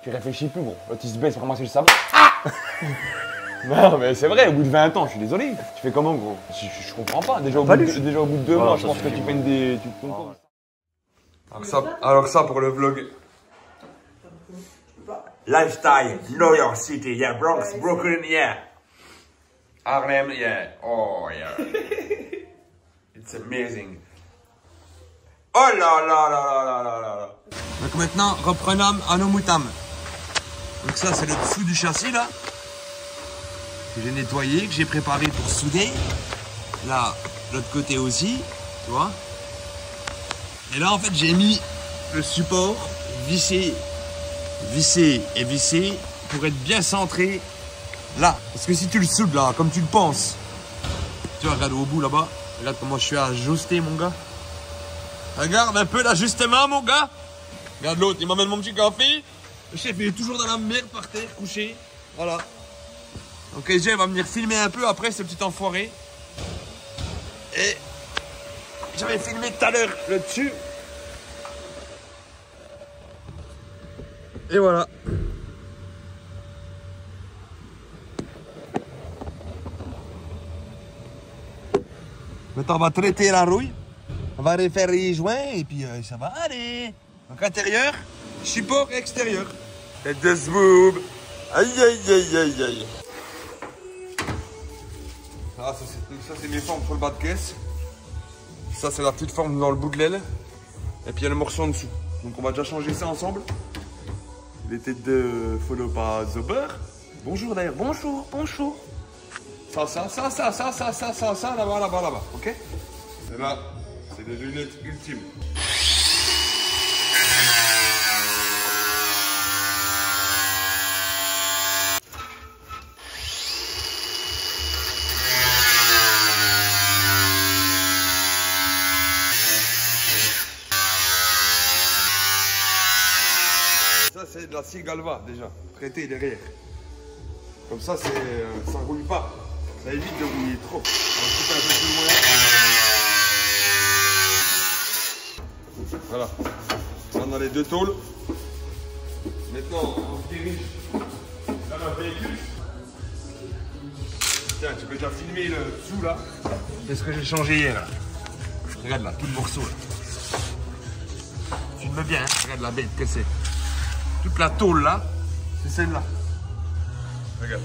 Tu réfléchis plus, gros. L'autre, il se baisse pour ramasser le savon. Ah non, mais c'est vrai, au bout de 20 ans, je suis désolé. Tu fais comment, gros? Je comprends pas. Déjà, au bout de 2 mois, je pense que tu peines des. Alors ça pour le vlog. Lifestyle, New York City, yeah, Bronx, Brooklyn, yeah. Harlem, yeah. Oh, yeah. It's amazing. Oh là là là là là là là. Donc maintenant, reprenons à nos moutams. Donc ça, c'est le dessous du châssis, là. Que j'ai nettoyé, que j'ai préparé pour souder. Là, l'autre côté aussi, tu vois. Et là, en fait, j'ai mis le support vissé et vissé pour être bien centré là. Parce que si tu le soudes là, comme tu le penses, tu vois, regarde au bout là-bas, regarde comment je suis ajusté, mon gars. Regarde un peu l'ajustement, mon gars. Regarde l'autre, il m'amène mon petit café. Le chef, il est toujours dans la merde par terre, couché. Voilà. Donc AJ va venir filmer un peu après, ce petit enfoiré. Et j'avais filmé tout à l'heure le dessus. Et voilà. Maintenant, on va traiter la rouille. On va refaire les joints et puis ça va aller. Donc intérieur, support et extérieur. Et this boob. Aïe aïe aïe aïe aïe. Ah, ça c'est mes formes sur le bas de caisse. Ça c'est la petite forme dans le bout de l'aile. Et puis il y a le morceau en dessous. Donc on va déjà changer ça ensemble. Les têtes de follow par Zober. Bonjour d'ailleurs, bonjour, bonjour. Ça, là-bas, ok? Et là, c'est des lunettes ultimes. Ça, c'est de la scie galva déjà, traité derrière. Comme ça, ça rouille pas. Ça évite de rouiller trop. On va couper un peu plus loin. Voilà. Là, on a les deux tôles. Maintenant, on se dirige vers le véhicule. Tiens, tu peux déjà filmer le dessous là. C'est ce que j'ai changé hier là. Regarde là, tout le morceau là. Filme bien, hein. Regarde la bête que c'est. Toute la tôle là, c'est celle-là. Regarde.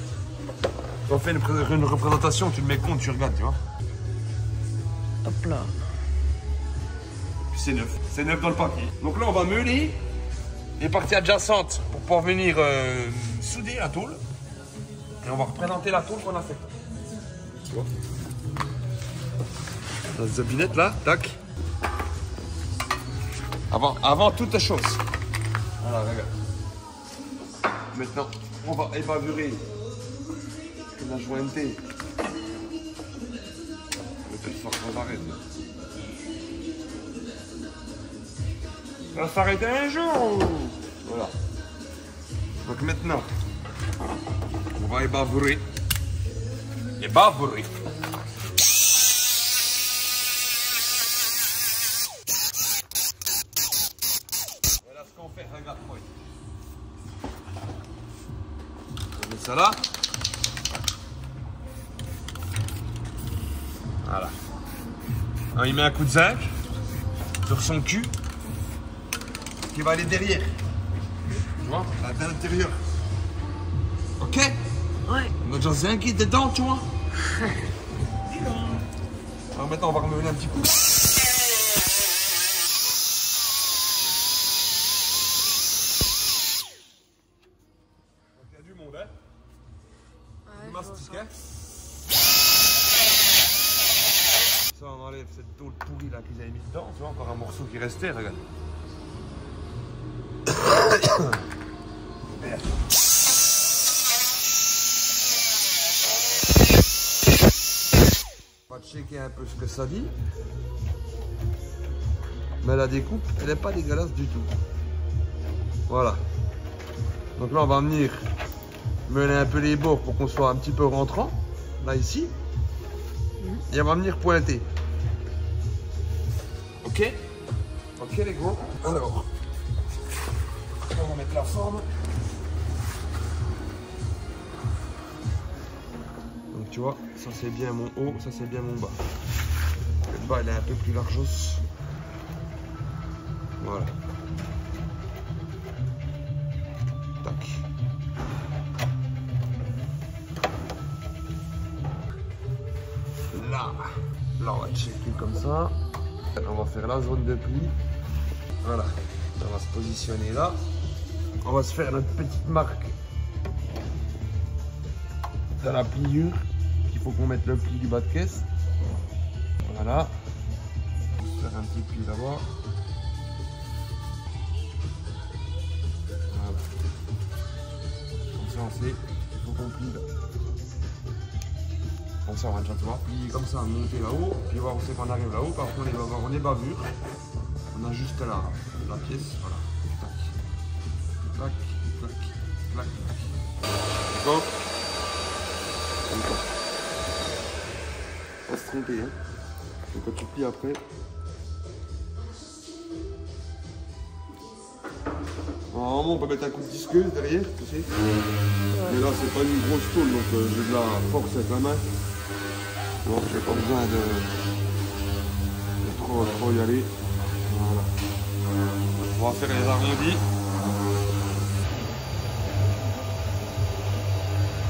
Quand on fait une représentation, tu le mets compte, tu regardes, tu vois. Hop là. Puis c'est neuf. C'est neuf dans le papier. Donc là, on va meuler les parties adjacentes pour pouvoir venir souder la tôle. Et on va représenter la tôle qu'on a faite. Tu vois. La zobinette là, tac. Avant toute chose. Voilà, regarde. Maintenant, on va évaluer la jointé. Peut-être ça qu'on arrête. Ça va s'arrêter un jour. Voilà. Donc maintenant, on va ébavourer. Ébavourer. Voilà ce qu'on fait, regarde-moi. On met ça là. Voilà. Alors, il met un coup de zinc sur son cul qui va aller derrière. Tu vois, à l'intérieur. Ok? Ouais. On a déjà zinc qui est dedans, tu vois. Alors maintenant, on va remuer un petit coup. Il y a du monde, hein? Du mastic, hein? Ça, on enlève cette tôle pourrie là qu'ils avaient mis dedans. Tu vois, encore un morceau qui restait, regarde. Merde. On va checker un peu ce que ça dit. Mais la découpe, elle n'est pas dégueulasse du tout. Voilà. Donc là, on va venir mener un peu les bords pour qu'on soit un petit peu rentrant. Là, ici. Et on va venir pointer. Ok? Ok les gros. Alors, on va mettre la forme. tu vois, ça c'est bien mon haut, ça c'est bien mon bas. Le bas il est un peu plus largos. Voilà. Tac. Là, on va checker comme ça. On va faire la zone de pli. Voilà. On va se positionner là. On va se faire notre petite marque dans la pliure. Il faut qu'on mette le pli du bas de caisse. Voilà. On va se faire un petit pli là-bas. Voilà. Comme ça on sait qu'il faut qu'on plie là. Comme ça on va déjà pouvoir plier comme ça, monter là-haut. Puis voir où c'est qu'on arrive là-haut. Par contre on est bavure. On a juste là la pièce. Voilà. Tac. Tac. Tac. Tac. D'accord. Pas se tromper, hein. Donc quand tu plies après. Normalement on peut mettre un coup de disqueuse derrière, tu sais. Mais là c'est pas une grosse tôle donc j'ai de la force avec la main. Bon, j'ai pas besoin de trop y aller. Voilà. On va faire les arrondis.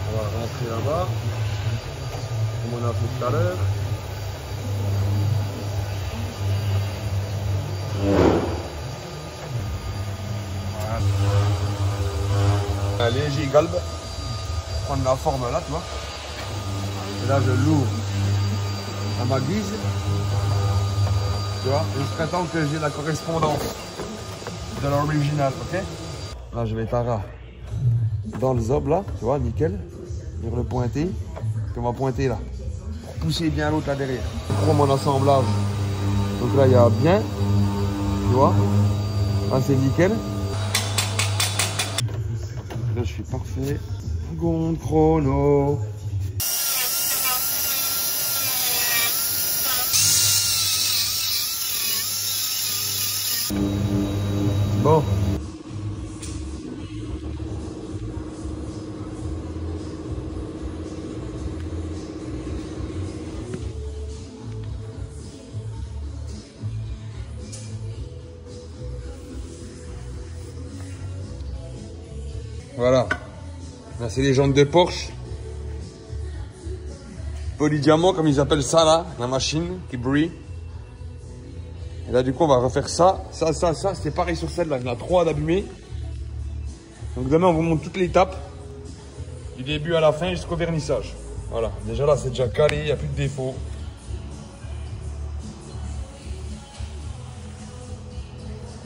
On va rentrer là-bas. Comme on a fait tout à l'heure. Un léger galbe. Prendre la forme là, tu vois. Et là, je l'ouvre à ma guise. Tu vois, jusqu'à temps que j'ai la correspondance de l'original, ok? Là, je vais t'arracher dans le zob là, tu vois, nickel. Venir le pointer. Puis on va pointer là. Pour pousser bien l'autre là derrière. Pour mon assemblage. Donc là, il y a bien. Tu vois? Là, c'est nickel. Là, je suis parfait. Seconde chrono. Bon. Voilà. Là, c'est les jantes de Porsche. Polydiamant, comme ils appellent ça là, la machine qui brille. Et là, du coup, on va refaire ça. Ça, c'est pareil sur celle-là. Il y en a 3 d'abîmer. Donc demain, on vous montre toutes les étapes. Du début à la fin jusqu'au vernissage. Voilà. Déjà là, c'est déjà calé. Il n'y a plus de défaut.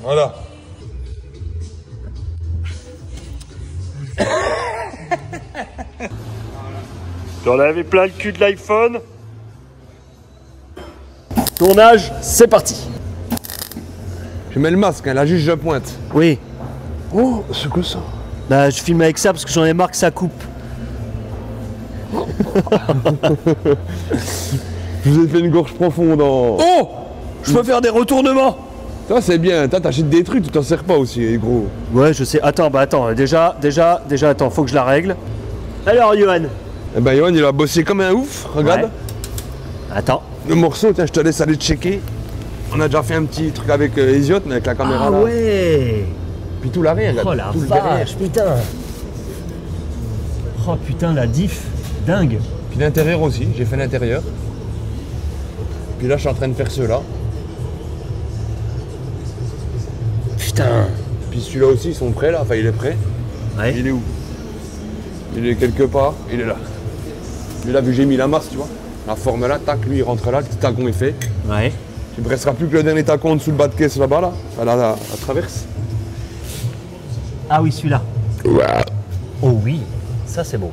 Voilà. J'en avais plein le cul de l'iPhone. Tournage, c'est parti. Je mets le masque, hein, là juste je pointe. Oui. Oh, c'est quoi ça? Bah, je filme avec ça parce que j'en ai marre que ça coupe. Je vous ai fait une gorge profonde en... Oh! Je peux faire des retournements. Ça c'est bien, t'achètes des trucs, tu t'en sers pas aussi, gros. Ouais, je sais. Attends, déjà, attends, faut que je la règle. Alors, Johan. Eh ben, Johan, il a bossé comme un ouf, regarde. Ouais. Attends. Le morceau, tiens, je te laisse aller checker. On a déjà fait un petit truc avec Eziote, mais avec la caméra Ah là. ouais. Puis tout l'arrière, regarde. Oh la tout le derrière. vache, putain. Oh putain, la diff, dingue. Puis l'intérieur aussi, j'ai fait l'intérieur. Puis là, je suis en train de faire ceux-là. Putain. Puis celui-là aussi, ils sont prêts là, enfin il est prêt. Ouais. Il est où? Il est quelque part, il est là. Lui là, vu que j'ai mis la masse, tu vois, la forme là, tac, lui il rentre là, le petit tacon est fait. Ouais. Il ne restera plus que le dernier tacon en dessous le bas de caisse là-bas, là, à la traverse. Ah oui, celui-là. Ouais. Oh oui, ça c'est beau.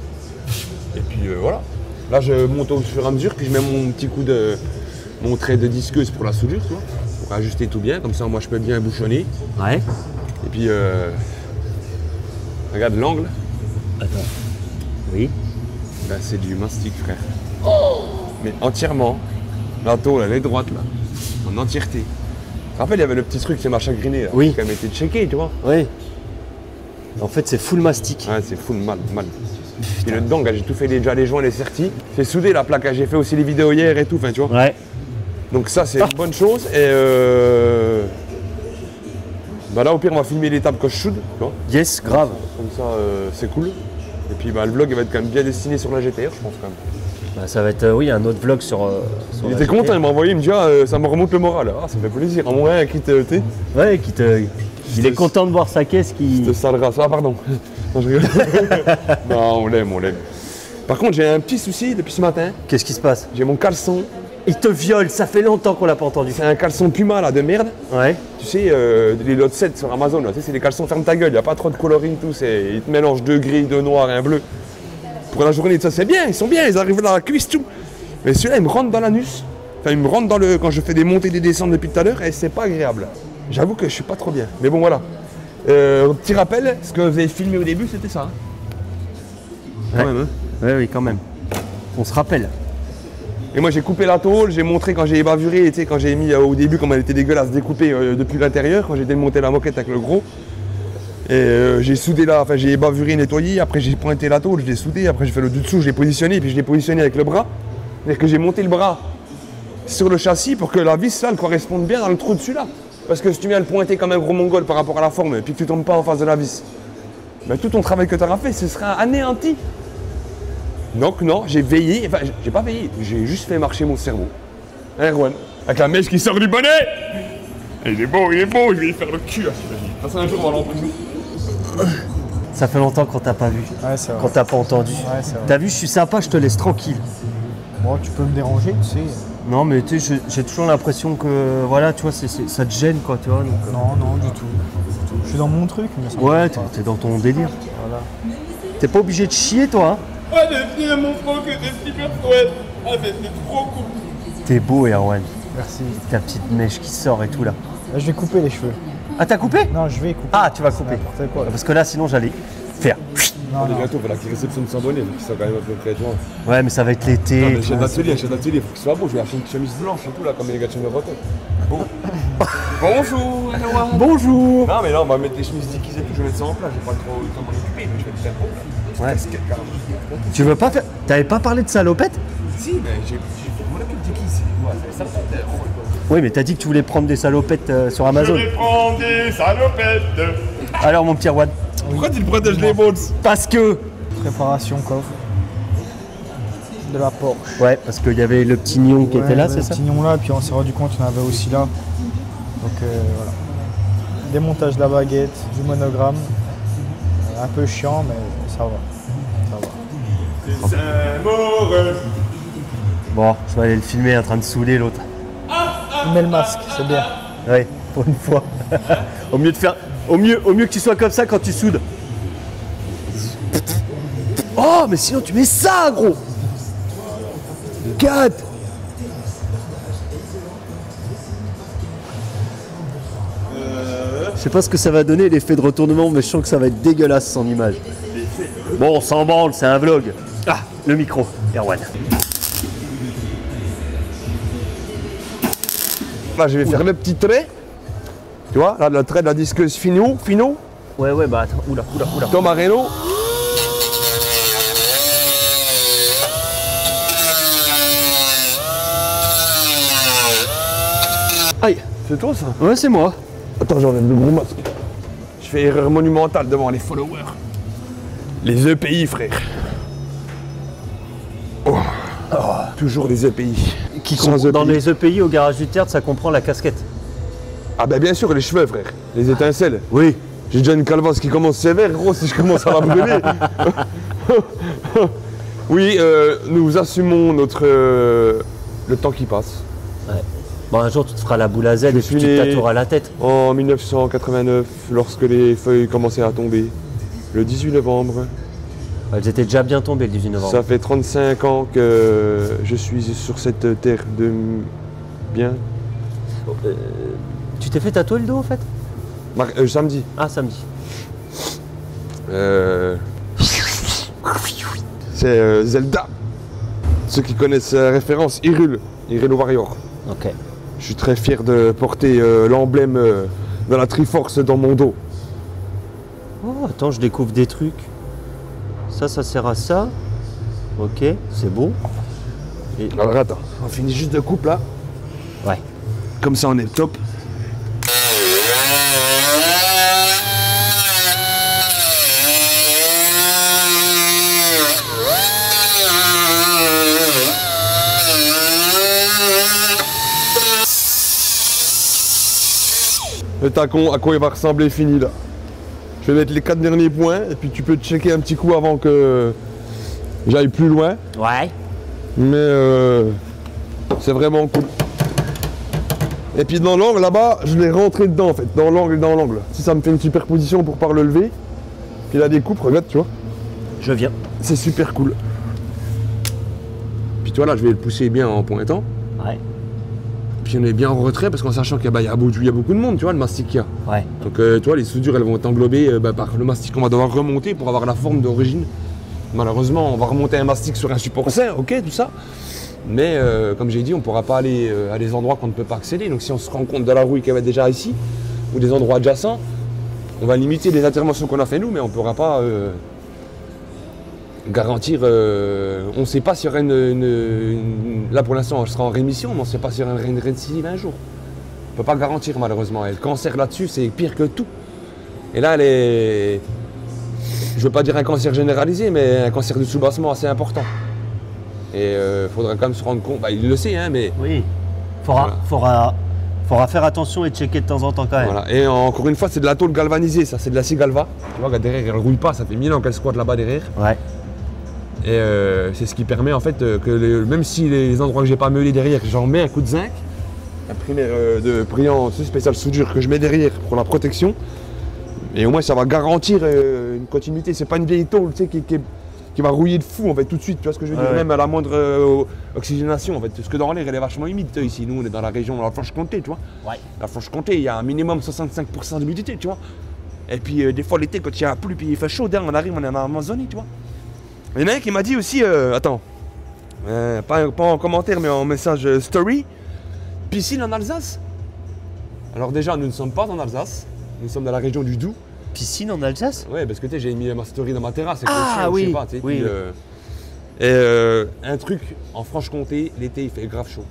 Et puis voilà. Là, je monte au fur et à mesure, puis je mets mon petit coup de... mon trait de disqueuse pour la soudure, tu vois, pour ajuster tout bien, comme ça moi je peux bien bouchonner. Ouais. Et puis, regarde l'angle. Attends. Oui. Ben, c'est du mastic, frère. Oh, mais entièrement. La tôle, elle est droite, là. En entièreté. Tu te rappelles, il y avait le petit truc, c'est machin griné, là. Oui. Qui a été checké, tu vois. Oui. En fait, c'est full mastic. Ouais, c'est full mal. Et le dedans, j'ai tout fait déjà les joints, les sertis. J'ai soudé la plaque, j'ai fait aussi les vidéos hier et tout, enfin tu vois. Ouais. Donc ça c'est une bonne chose et bah là au pire on va filmer l'étape que je soude, tu vois. Yes, grave. Comme ça c'est cool. Et puis bah, le vlog il va être quand même bien destiné sur la GTR je pense quand même. Bah, ça va être, oui, un autre vlog sur Il la était GTR. content, il m'a envoyé, il me dit ça me remonte le moral. Ah ça me fait plaisir. En moins qui te Ouais, il est content de voir sa caisse qui... te salera. Ah pardon. Non je rigole. Non on l'aime. Par contre j'ai un petit souci depuis ce matin. Qu'est-ce qui se passe? J'ai mon caleçon. Il te viole, ça fait longtemps qu'on l'a pas entendu. C'est un caleçon Puma là de merde. Ouais. Tu sais, les lots 7 sur Amazon, là, tu sais, c'est des caleçons ferme ta gueule, il n'y a pas trop de coloris, tout, ils te mélangent deux gris, deux noirs et un bleu. Pour la journée, ça c'est bien, ils sont bien, ils arrivent dans la cuisse, tout. Mais celui-là, il me rentre dans l'anus. Enfin, il me rentre dans le. Quand je fais des montées et des descentes depuis tout à l'heure, et c'est pas agréable. J'avoue que je suis pas trop bien. Mais bon, voilà. Petit rappel, ce que vous avez filmé au début, c'était ça. Hein. Ouais. Quand même, hein. Ouais, oui, quand même. On se rappelle. Et moi j'ai coupé la tôle, j'ai montré quand j'ai bavuré, tu sais, quand j'ai mis au début comme elle était dégueulasse découpée depuis l'intérieur, quand j'ai démonté la moquette avec le gros. Et j'ai soudé là, enfin j'ai bavuré, nettoyé, après j'ai pointé la tôle, je l'ai soudé, après j'ai fait le dessous, je l'ai positionné, puis je l'ai positionné avec le bras. C'est-à-dire que j'ai monté le bras sur le châssis pour que la vis là elle corresponde bien dans le trou dessus là. Parce que si tu viens le pointer comme un gros mongol par rapport à la forme, et puis que tu tombes pas en face de la vis, ben, tout ton travail que tu auras fait, ce sera anéanti. Donc non, j'ai veillé, enfin j'ai pas veillé, j'ai juste fait marcher mon cerveau. Hein Erwan, avec la mèche qui sort du bonnet. Et il est beau, je vais lui faire le cul là, j'imagine. Ça un jour on va aller en prison. Ça fait longtemps qu'on t'a pas vu. Ouais, c'est vrai. Qu'on t'a pas entendu. Ouais, c'est vrai. T'as vu, je suis sympa, je te laisse tranquille. Bon, tu peux me déranger, tu sais. Non, mais tu sais, j'ai toujours l'impression que, voilà, tu vois, ça te gêne, quoi, tu vois. Donc, Non, du tout. Je suis dans mon truc, mais ça me ouais, gêne pas. t'es dans ton délire. Voilà. T'es pas obligé de chier, toi, hein. Ah, j'ai mon frère que t'es super chouette. Ah, c'était trop cool. T'es beau, Erwan. Merci. Ta petite mèche qui sort et tout, là. Là, je vais couper les cheveux. Ah, t'as coupé? Non, je vais couper. Ah, tu vas couper. N'importe quoi. Parce que là, sinon, j'allais faire. Non, non. Bientôt, il faudra qu'il réceptionne son bonnet, donc il soit quand même un peu près, tu vois. Ouais, mais ça va être l'été. Non, mais tu chef vois. d'atelier, il faut qu'il soit beau, je vais acheter une chemise blanche et tout là, comme les gars de chez mes retraites. Bon. Bonjour, Erwan. Bonjour. Non mais là on va mettre des chemises déguisées et tout, je vais mettre ça en place, j'ai pas trop le temps de m'en occuper, mais je vais le faire pour là. Ouais. Casquette carrément. Tu veux pas faire... T'avais pas parlé de salopette? Si, mais j'ai mon occupe déguisé. Ouais, ça me fait Oui, mais t'as dit que tu voulais prendre des salopettes sur Amazon. prendre des salopettes. Alors, mon petit Erwan. Pourquoi tu te protèges les bottes? Parce que... Préparation coffre. De la Porsche. Ouais, parce qu'il y avait le petit nion qui était là, c'est le ça? petit nion là, puis on s'est rendu compte qu'il y en avait aussi là. Donc voilà. Démontage de la baguette, du monogramme. Un peu chiant, mais ça va. Ça va. Bon, je vais aller le filmer en train de saouler l'autre. Il met le masque, c'est bien. Ouais, pour une fois. Au mieux que tu sois comme ça quand tu soudes. Oh, mais sinon tu mets ça, gros. 4. Je sais pas ce que ça va donner l'effet de retournement, mais je sens que ça va être dégueulasse sans image. Bon, on s'en branle, c'est un vlog. Ah, le micro, Erwan. Là je vais faire le petit trait. Tu vois, là le trait de la disqueuse Fino, Ouais, bah attends, oula. Thomas Reno. Aïe. C'est toi ça? Ouais, c'est moi. Attends, j'enlève le gros masque. Je fais erreur monumentale devant les followers. Les EPI, frère. Oh. Toujours les EPI. Sans Dans EPI. les EPI au garage du Tertre, ça comprend la casquette. Ah bah bien sûr, les cheveux, frère. Les étincelles. Oui. J'ai déjà une calvasse qui commence sévère, gros, si je commence à la brûler. Oui, nous assumons notre... le temps qui passe. Ouais. Bon, un jour, tu te feras la boule à Z et puis suis tu te né- tatoueras la tête. En 1989, lorsque les feuilles commençaient à tomber, le 18 novembre, Elles étaient déjà bien tombées le 18 novembre. ça fait 35 ans que je suis sur cette terre de bien. Tu t'es fait tatouer le dos, en fait? Samedi. Ah, samedi. C'est Zelda. Ceux qui connaissent la référence, Hyrule Warrior. Ok. Je suis très fier de porter l'emblème de la Triforce dans mon dos. Oh, attends, je découvre des trucs. Ça sert à ça. Ok, c'est bon. Et... Alors attends, on finit juste de coupe là. Ouais. Comme ça on est top. Le tacon, à quoi il va ressembler fini là. Je vais mettre les 4 derniers points et puis tu peux checker un petit coup avant que j'aille plus loin. Ouais. Mais c'est vraiment cool. Et puis dans l'angle là-bas, je l'ai rentré dedans en fait, dans l'angle et dans l'angle. Si ça me fait une superposition pour pouvoir le lever. Puis la découpe, regarde, tu vois. Je viens. C'est super cool. Puis toi là, je vais le pousser bien en pointant. Ouais. Puis on est bien en retrait parce qu'en sachant qu'il y a beaucoup de monde, tu vois, le mastic qu'il y a. Ouais. Donc toi, les soudures, elles vont être englobées par le mastic qu'on va devoir remonter pour avoir la forme d'origine. Malheureusement, on va remonter un mastic sur un support sain, ok, tout ça. Mais comme j'ai dit, on ne pourra pas aller à des endroits qu'on ne peut pas accéder. Donc si on se rend compte de la rouille qu'il y avait déjà ici, ou des endroits adjacents, on va limiter les interventions qu'on a fait nous, mais on ne pourra pas garantir. On ne sait pas s'il y aura là pour l'instant, on sera en rémission, mais on ne sait pas s'il y aura une récidive un jour. On ne peut pas garantir malheureusement. Et le cancer là-dessus, c'est pire que tout. Et là, elle est... Je ne veux pas dire un cancer généralisé, mais un cancer du soubassement assez important. Et il faudra quand même se rendre compte, il le sait, hein, mais... Oui, faudra faire attention et checker de temps en temps quand même. Voilà. Et encore une fois, c'est de la tôle galvanisée, ça, c'est de l'acier galva. Tu vois, derrière, elle ne rouille pas, ça fait 1000 ans qu'elle squatte là-bas derrière. Ouais. Et c'est ce qui permet en fait que même si les endroits que j'ai pas meulé derrière, j'en mets un coup de zinc, un primaire de brillant spécial soudure que je mets derrière pour la protection. Et au moins, ça va garantir une continuité. C'est pas une vieille tôle, tu sais, qui va rouiller de fou en fait tout de suite, tu vois ce que je veux dire, même à la moindre oxygénation en fait, parce que dans l'air elle est vachement humide ici, nous on est dans la région de la Franche-Comté, tu vois. Ouais. La Franche-Comté, il y a un minimum 65% d'humidité, tu vois. Et puis des fois l'été quand il y a plus puis il fait chaud, on arrive, on est en Amazonie, tu vois. Il y en a un qui m'a dit aussi, attends, pas en commentaire mais en message story, piscine en Alsace. Alors déjà nous ne sommes pas en Alsace, nous sommes dans la région du Doubs. Piscine en Alsace? Ouais, parce que j'ai mis ma story dans ma terrasse. Ah oui, oui. Un truc, en Franche-Comté, l'été il fait grave chaud.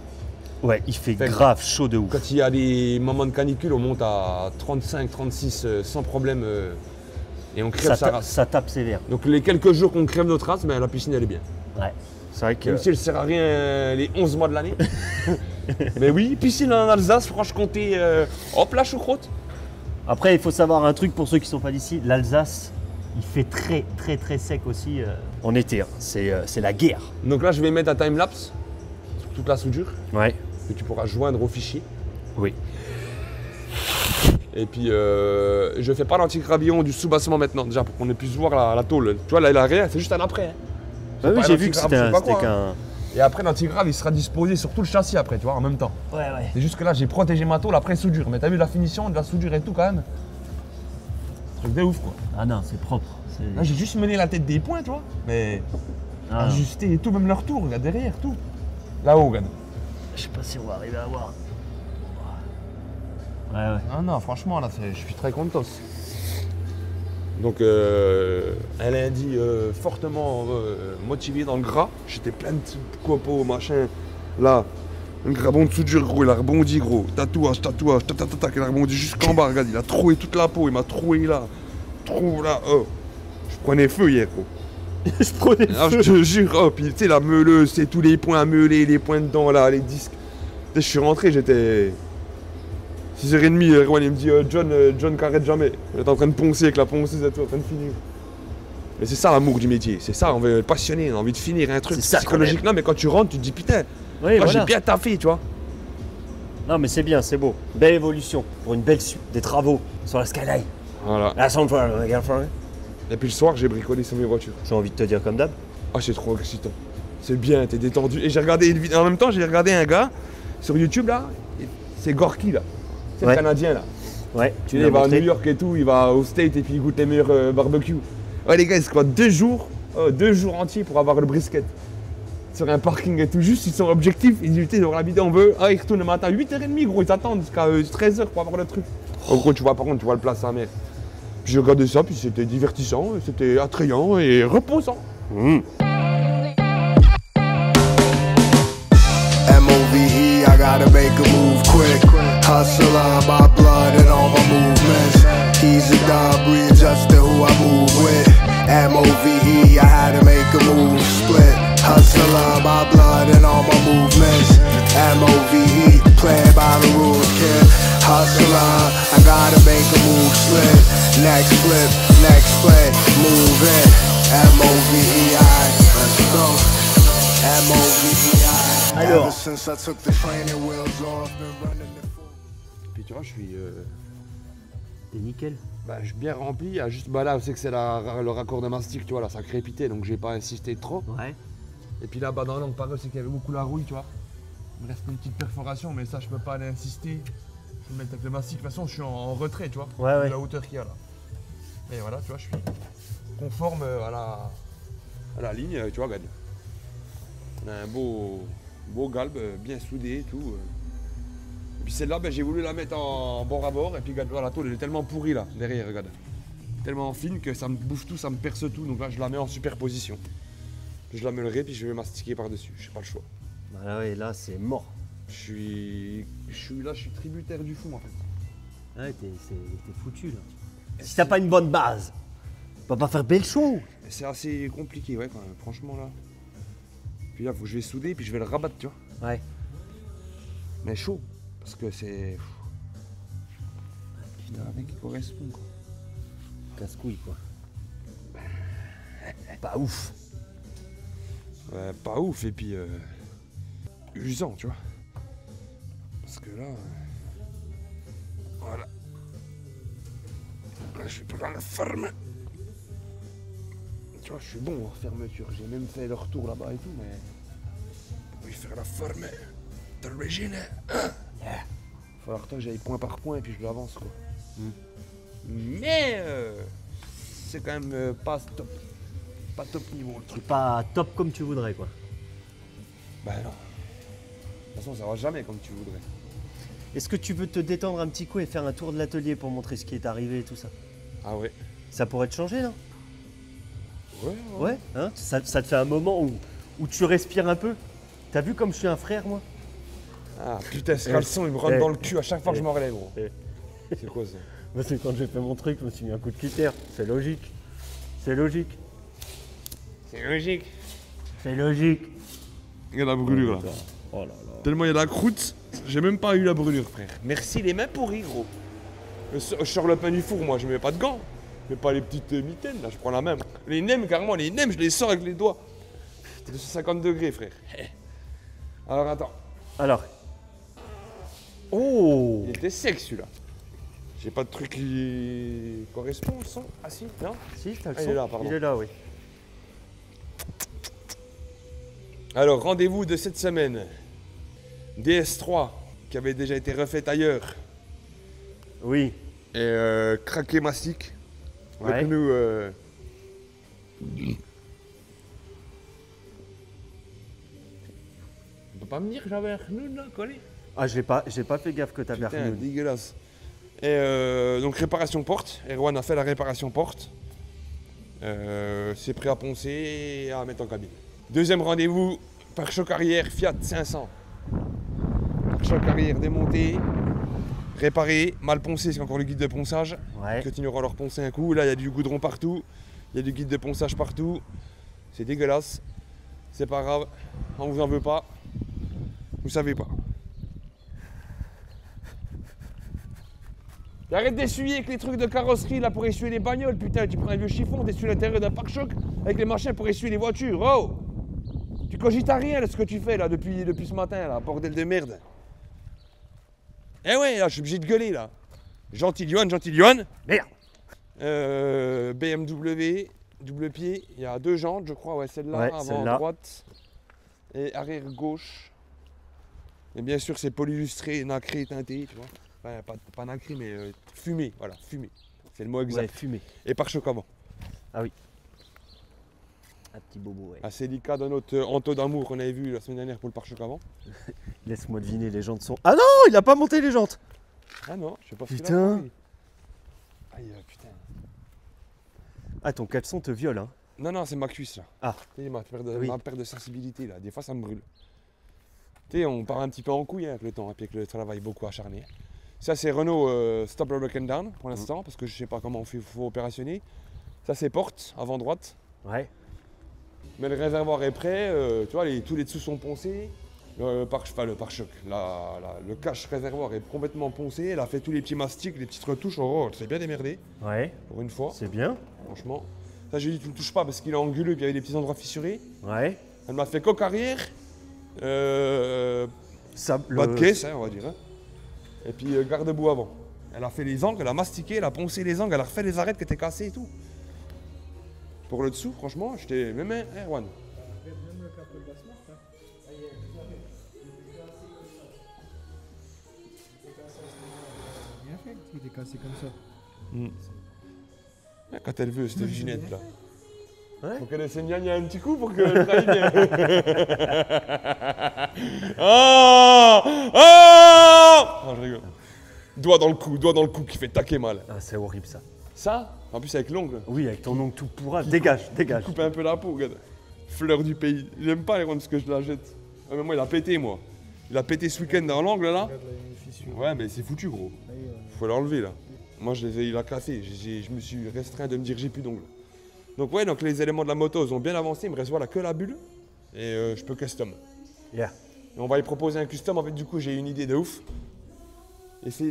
Ouais, il fait grave chaud de ouf. Quand il y a des moments de canicule, on monte à 35, 36 sans problème et on crève sa race. Ça tape sévère. Donc les quelques jours qu'on crève notre race, la piscine elle est bien. Ouais, c'est vrai que... Même si elle sert à rien les 11 mois de l'année. Mais oui, piscine en Alsace, Franche-Comté, hop la choucroute. Après, il faut savoir un truc pour ceux qui ne sont pas d'ici, l'Alsace, il fait très très très sec aussi en été. Hein. C'est la guerre. Donc là, je vais mettre un timelapse sur toute la soudure. Ouais. Que tu pourras joindre au fichier. Oui. Et puis, je fais pas l'anti-gravillon du soubassement maintenant, déjà, pour qu'on puisse voir la tôle. Tu vois, là, il a rien, c'est juste un après. Hein. Ah oui, j'ai vu que c'était qu'un... Et après, l'antigrave, il sera disposé sur tout le châssis après, tu vois, en même temps. Ouais, ouais. C'est juste que là, j'ai protégé ma tôle après soudure. Mais t'as vu la finition de la soudure et tout, quand même. Truc de ouf, quoi. Ah non, c'est propre. Là, j'ai juste mené la tête des points, tu vois. Mais ajusté et tout, même leur tour, regarde, derrière, tout. Là-haut, regarde. Je sais pas si on va arriver à voir. Ouais, ouais. Ah non, franchement, là, je suis très content. Donc un lundi fortement motivé dans le gras. J'étais plein de copeaux, machin. Là, un grabon de soudure, gros, il a rebondi, gros. Tatouage, il a rebondi jusqu'en bas, regarde, il a troué toute la peau, il m'a troué là. Trou là, oh. Je prenais feu hier, gros. Je prenais feu. Je te jure, oh, puis tu sais, la meuleuse, c'est tous les points à meuler, les points dedans, là, les disques. Je suis rentré, j'étais... 6h30, Erwan il me dit John qu'arrête jamais. Il est en train de poncer avec la ponceuse et tout, en train de finir. Mais c'est ça l'amour du métier, c'est ça, on veut être passionné, on a envie de finir un truc psychologique. Non mais quand tu rentres, tu te dis putain, oui, moi j'ai bien taffé, tu vois. Non mais c'est bien, c'est beau. Belle évolution pour une belle suite, des travaux sur la Skyline. Voilà. La Soundfire, la Girlfriend. Et puis le soir, j'ai bricolé sur mes voitures. J'ai envie de te dire comme d'hab. Ah, c'est trop excitant. C'est bien, t'es détendu. Et j'ai regardé une vidéo, en même temps, j'ai regardé un gars sur YouTube là, c'est Gorky là. C'est le Canadien là. Ouais, tu sais, il va à New York et tout, il va au State et puis il goûte les meilleurs barbecues. Ouais les gars, ils squattent 2 jours entiers pour avoir le brisket. Sur un parking et tout, juste ils sont objectifs, ils disent dans la vidéo on veut, ils retournent le matin à 8h30 gros, ils attendent jusqu'à 13h pour avoir le truc. En gros tu vois par contre, tu vois le place à la mer. Puis j'ai regardé ça, puis c'était divertissant, c'était attrayant et reposant. MOVE, I gotta make a move quick. Hustler, my blood and all my movements. Keys a dub, readjusting who I move with. MOVE, I had to make a move split. Hustler, my blood and all my movements. MOVE, playing by the rules, kid. Hustler, I gotta make a move split. Next flip, next play, move in. MOVE, let's go. MOVE. Alors, Puis tu vois, je suis t'es nickel. je suis bien rempli. Juste, là, c'est que c'est le raccord de mastic, tu vois, là, ça crépitait, donc j'ai pas insisté trop. Ouais. Et puis là-bas dans l'angle, pareil, c'est qu'il y avait beaucoup la rouille, tu vois. Il me reste une petite perforation, mais ça, je peux pas aller insister. Je vais me mettre avec le mastic. De toute façon, je suis en retrait, tu vois, Ouais. de la hauteur qu'il y a là. Et voilà, tu vois, je suis conforme à la ligne, tu vois, regarde. On a un beau galbe, bien soudé et tout. Et puis celle-là, j'ai voulu la mettre en bord à bord. Et puis regarde, la tôle elle est tellement pourrie là, derrière, regarde. Tellement fine que ça me bouffe tout, ça me perce tout. Donc là, je la mets en superposition. Puis je la meulerai, puis je vais mastiquer par-dessus. Je n'ai pas le choix. Bah ouais, là c'est mort. Je suis tributaire du fond en fait. Ouais, t'es foutu là. Si t'as pas une bonne base, tu vas pas faire belle show. C'est assez compliqué, ouais, quand même, franchement là. Puis là, faut que je vais souder, puis je vais le rabattre, tu vois. Ouais. Mais chaud, parce que c'est. Putain, avec qui correspond quoi. Casse-couille quoi. Pas ouf. Ouais, pas ouf, et puis usant, tu vois. Parce que là. Voilà. Là, je suis pas dans la ferme. Tu vois, je suis bon en fermeture. J'ai même fait le retour là-bas et tout, mais. Pour y faire la ferme d'origine. Il va falloir que j'aille point par point et puis je l'avance, quoi. Mais. C'est quand même pas top. Pas top niveau le truc. C'est pas top comme tu voudrais quoi. Bah non. De toute façon, ça va jamais comme tu voudrais. Est-ce que tu veux te détendre un petit coup et faire un tour de l'atelier pour montrer ce qui est arrivé et tout ça? Ah ouais. Ça pourrait te changer, non? Ouais. Ouais, hein, ça te fait un moment où tu respires un peu. T'as vu comme je suis un frère, moi? Ah putain, ce caleçon, il me rentre dans le cul à chaque fois que je m'en relève, gros. C'est quoi ça? Parce que quand j'ai fait mon truc, je me suis mis un coup de cutter. C'est logique. C'est logique. C'est logique. C'est logique. Il y a la brûlure là. Oh là là. Tellement il y a de la croûte, j'ai même pas eu la brûlure, frère. Merci les mains pourries, gros. Je sors le pain du four, moi, je mets pas de gants. Je mets pas les petites mitaines, là, je prends la main. Les nems, carrément, les nems, je les sors avec les doigts. 250 degrés, frère. Alors, attends. Alors. Oh! Il était sec, celui-là. J'ai pas de truc qui correspond au son. Ah si, non? Si, t'as le Ah, il son. est là, pardon. Il est là, oui. Alors, rendez-vous de cette semaine. DS3, qui avait déjà été refaite ailleurs. Oui. Et craqué mastic. Ouais. Avec nous. On peut pas me dire que j'avais un Renoun là, collé. Ah, j'ai pas fait gaffe que t'avais Putain, Arnould. dégueulasse. Et donc réparation porte. Erwan a fait la réparation porte. C'est prêt à poncer et à mettre en cabine. Deuxième rendez-vous, pare-choc arrière Fiat 500. Pare-choc arrière démonté, réparé, mal poncé, c'est encore le guide de ponçage. Ouais. Ils continueront à leur poncer un coup. Là, il y a du goudron partout. Il y a du guide de ponçage partout. C'est dégueulasse. C'est pas grave. On vous en veut pas. Vous savez pas. Et arrête d'essuyer avec les trucs de carrosserie là pour essuyer les bagnoles, putain. Tu prends un vieux chiffon, t'essuies l'intérieur d'un pare-choc avec les machins pour essuyer les voitures. Oh! Tu cogites à rien là, ce que tu fais là depuis ce matin là, bordel de merde. Eh ouais, là, je suis obligé de gueuler là. Gentil Johan. Merde! BMW, double pied, il y a deux jantes, je crois, ouais, celle-là, Ouais, avant celle-là. droite et arrière gauche. Et bien sûr, c'est polylustré, nacré, teinté, tu vois. Enfin, pas nacré, mais fumé, voilà, fumé. C'est le mot exact. Ouais, fumé. Et pare-choc avant. Ah oui. Un petit bobo, ouais. Assez délicat dans notre Anto d'amour qu'on avait vu la semaine dernière pour le pare-choc avant. Laisse-moi deviner, les jantes sont. Ah non, il a pas monté les jantes! Ah non, je sais pas Putain. ce qu'il a fait. Aïe, putain. Ah, ton caleçon te viole, hein. Non, non, c'est ma cuisse là. Ah. Tu sais, ma Oui. perte de sensibilité là. Des fois, ça me brûle. Tu sais, on part un petit peu en couille avec le temps, et puis avec le travail beaucoup acharné. Ça, c'est Renault Stop Broken Down pour l'instant, parce que je sais pas comment on fait, faut opérationner. Ça, c'est porte, avant droite. Ouais. Mais le réservoir est prêt, tu vois, tous les dessous sont poncés. Le pare-choc, le cache réservoir est complètement poncé. Elle a fait tous les petits mastiques, les petites retouches. Oh, elle s'est bien démerdée, Ouais. pour une fois, C'est bien. franchement. Ça, j'ai dit, tu ne le touches pas parce qu'il est anguleux, puis il y avait des petits endroits fissurés. Ouais. Elle m'a fait coque arrière, Ça, bas de caisse, hein, on va dire. Hein. Et puis garde-boue avant. Elle a fait les angles, elle a mastiqué, elle a poncé les angles, elle a refait les arêtes qui étaient cassées et tout. Pour le dessous, franchement, j'étais même un Erwan. Bien fait, il est cassé comme ça. Quand elle veut, cette Ginette là. Ouais. Faut qu'elle essaie de gagner un petit coup pour qu'elle travaille bien. Oh oh non, je rigole. Doigt dans le cou qui fait taquer mal. Ah, c'est horrible ça. Ça, en plus avec l'ongle, Oui, avec ton ongle tout pourra. Dégage, dégage. coupe un peu la peau, regarde. Fleur du pays. J'aime pas les rondes parce que je la jette. Ah, mais moi, il a pété, moi. Il a pété ce week-end dans l'angle là. Regarde là, il y a une fissure. Ouais, mais c'est foutu, gros. Là, Faut l'enlever là. Moi, il a cassé. Je me suis restreint de me dire j'ai plus d'ongles. Donc ouais, donc les éléments de la moto ils ont bien avancé. Il me reste voilà que la bulle et je peux custom. Yeah. Et on va lui proposer un custom. En fait, du coup, j'ai une idée de ouf. Et s'il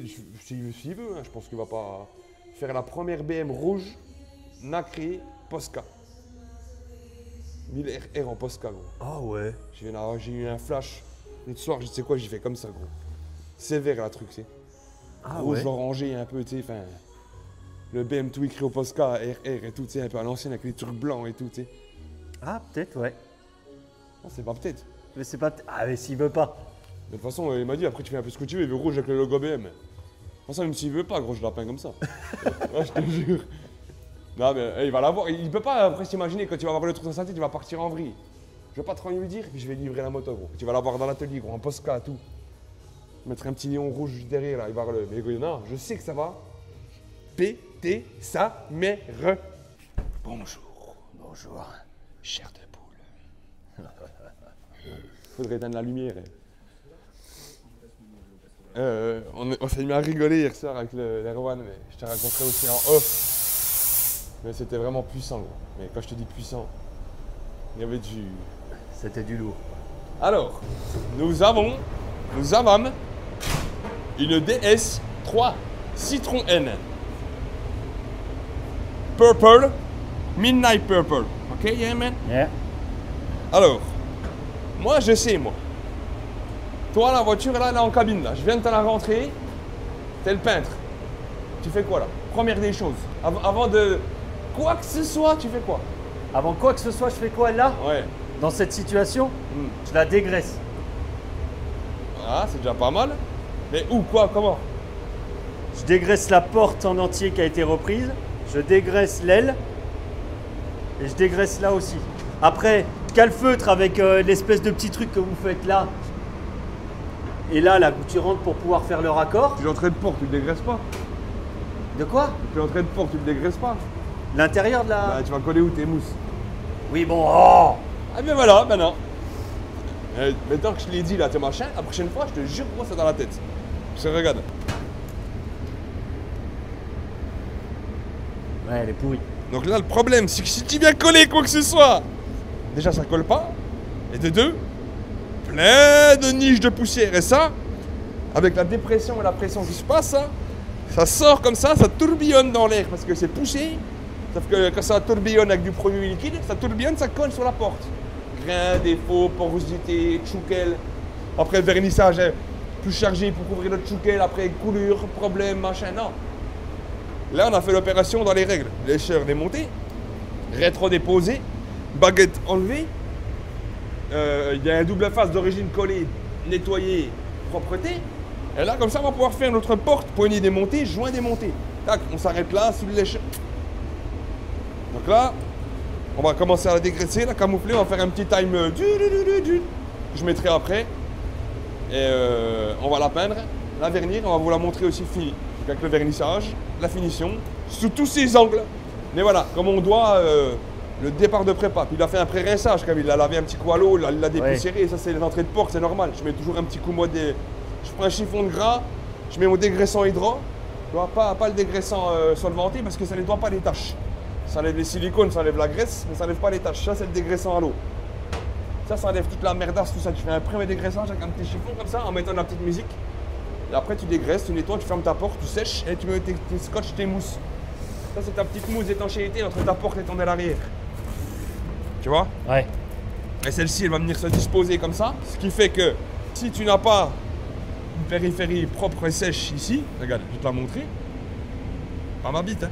veut, hein, je pense qu'il va pas faire la première BM rouge nacrée Posca. 1000 RR en Posca, gros. Ah ouais. J'ai eu un flash. L'autre soir, je sais quoi, j'ai fait comme ça, gros. Sévère, la truc, c'est. Ah Rouge ouais. orangé un peu, tu sais, enfin. Le BM tout écrit au Posca, RR et tout, tu sais, un peu à l'ancienne avec les trucs blancs et tout, tu sais. Ah, peut-être, ouais. Non, c'est pas peut-être. Mais c'est pas. Ah, mais s'il veut pas. Mais de toute façon, il m'a dit, après tu fais un peu ce que tu veux, il veut rouge avec le logo BM. De toute façon, même s'il veut pas, gros, je la peins comme ça. Ouais, je te jure. Non, mais il va l'avoir. Il peut pas après s'imaginer quand tu vas avoir le truc dans sa tête, il va partir en vrille. Je vais pas trop lui dire, puis je vais livrer la moto, gros. Tu vas l'avoir dans l'atelier, gros, en Posca, tout. Mettre un petit néon rouge juste derrière, là, il va relever. Mais gros, non, je sais que ça va péter sa mère. Bonjour. Bonjour. Chair de poule. Faudrait éteindre la lumière. On s'est mis à rigoler hier soir avec l'Erwan, mais je t'ai rencontré aussi en off. Mais c'était vraiment puissant, gros. Mais quand je te dis puissant, il y avait du... C'était du lourd. Alors, nous avons une DS3 Citron N. Purple, Midnight Purple. Ok, yeah, man? Yeah. Alors, moi, je sais, moi. Toi, la voiture, là, elle est en cabine, là. Je viens de te la rentrer. T'es le peintre. Tu fais quoi, là? Première des choses. Avant de quoi que ce soit, tu fais quoi? Avant quoi que ce soit, je fais quoi là? Ouais. Dans cette situation, je la dégraisse. Ah, c'est déjà pas mal. Mais où, quoi, comment? Je dégraisse la porte en entier qui a été reprise. Je dégraisse l'aile. Et je dégraisse là aussi. Après, calfeutre avec l'espèce de petit truc que vous faites là. Et là, la tu rentres pour pouvoir faire le raccord. Tu es l'entrée de porte, tu le dégraisses pas. De quoi? Tu es l'entrée de porte, tu le dégraisses pas. L'intérieur de la... Bah, tu vas coller où tes mousses? Oui, bon, oh. Ah, bien voilà, maintenant. Maintenant que je l'ai dit, là, tes machins, la prochaine fois, je te jure, moi, c'est dans la tête. Je te regarde. Ouais, elle est pourrie. Donc là, le problème, c'est que si tu viens coller quoi que ce soit, déjà, ça colle pas. Et de deux, plein de niches de poussière. Et ça, avec la dépression et la pression qui se passe, ça sort comme ça tourbillonne dans l'air parce que c'est poussé. Sauf que quand ça tourbillonne avec du produit liquide, ça tourbillonne, ça colle sur la porte. Grains, défauts, porosité, tchoukel. Après, vernissage plus chargé pour couvrir le tchoukel. Après, coulure, problème, machin. Non. Là, on a fait l'opération dans les règles. Lécheur démonté, rétro déposé, baguette enlevée. Il y a un double face d'origine collée, nettoyée, propreté. Et là, comme ça, on va pouvoir faire notre porte, poignée démontée, joint démonté. Tac, on s'arrête là, sous le lécheur. Donc là, on va commencer à la dégraisser, la camoufler, on va faire un petit time que je mettrai après. Et on va la peindre, la vernir, on va vous la montrer aussi finie. Donc avec le vernissage, la finition, sous tous ces angles, Mais voilà, comme on doit, le départ de prépa. Puis il a fait un pré-rinçage, il a lavé un petit coup à l'eau, il l'a dépoussiéré. Ça, c'est l'entrée de porc, c'est normal. Je mets toujours un petit coup, moi, je prends un chiffon de gras, je mets mon dégraissant hydro. Tu vois, pas le dégraissant solventé parce que ça nettoie pas les taches. Ça enlève les silicones, ça enlève la graisse, mais ça enlève pas les taches. Ça, c'est le dégraissant à l'eau. Ça enlève toute la merdasse, tout ça. Tu fais un premier dégraissage avec un petit chiffon comme ça, en mettant de la petite musique. Et après, tu dégraisses, tu nettoies, tu fermes ta porte, tu sèches et tu mets tes scotch, tes mousses. Ça, c'est ta petite mousse d'étanchéité entre ta porte et ton aile arrière. Tu vois? Ouais. Et celle-ci, elle va venir se disposer comme ça. Ce qui fait que si tu n'as pas une périphérie propre et sèche ici, regarde, je vais te la montrer. Pas ma bite, hein.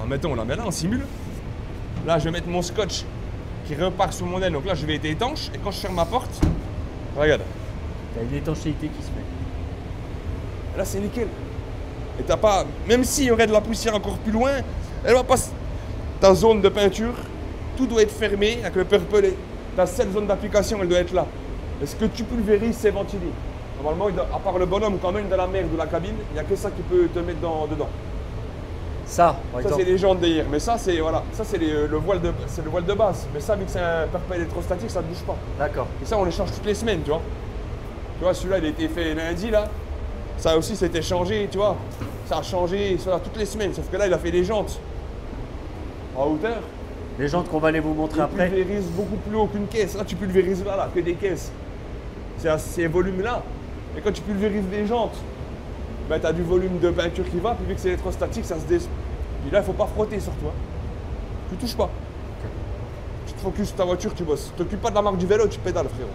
Mettons, on la met là, on simule. Là, je vais mettre mon scotch qui repart sur mon aile. Donc là, je vais être étanche. Et quand je ferme ma porte, regarde. T'as une étanchéité qui se met. Là, c'est nickel. Et t'as pas, même s'il y aurait de la poussière encore plus loin, elle va pas. Ta zone de peinture, tout doit être fermé avec le purple. Ta seule zone d'application, elle doit être là. Est-ce que tu pulvérises, c'est ventilé. Normalement, à part le bonhomme quand même de la merde ou la cabine, il n'y a que ça qui peut te mettre dedans. Ça, par Ça, exemple. c'est les jantes derrière. Mais ça, c'est voilà, ça c'est le voile de base. Mais ça, vu que c'est un purple électrostatique, ça ne bouge pas. D'accord. Et ça, on les change toutes les semaines, tu vois. Tu vois, celui-là, il a été fait lundi, là. Ça aussi, c'était changé, tu vois. Ça a changé cela toutes les semaines. Sauf que là, il a fait les jantes en hauteur. Les jantes qu'on va aller vous montrer Il après. pulvérise beaucoup plus haut qu'une caisse. Là, tu pulvérises là, que des caisses. C'est à ces volumes-là. Et quand tu pulvérises les jantes, ben, tu as du volume de peinture qui va. Puis vu que c'est électrostatique, ça se Puis là, il ne faut pas frotter sur toi. Tu touches pas. Tu te focuses sur ta voiture, tu bosses. Tu t'occupes pas de la marque du vélo, tu pédales, frérot.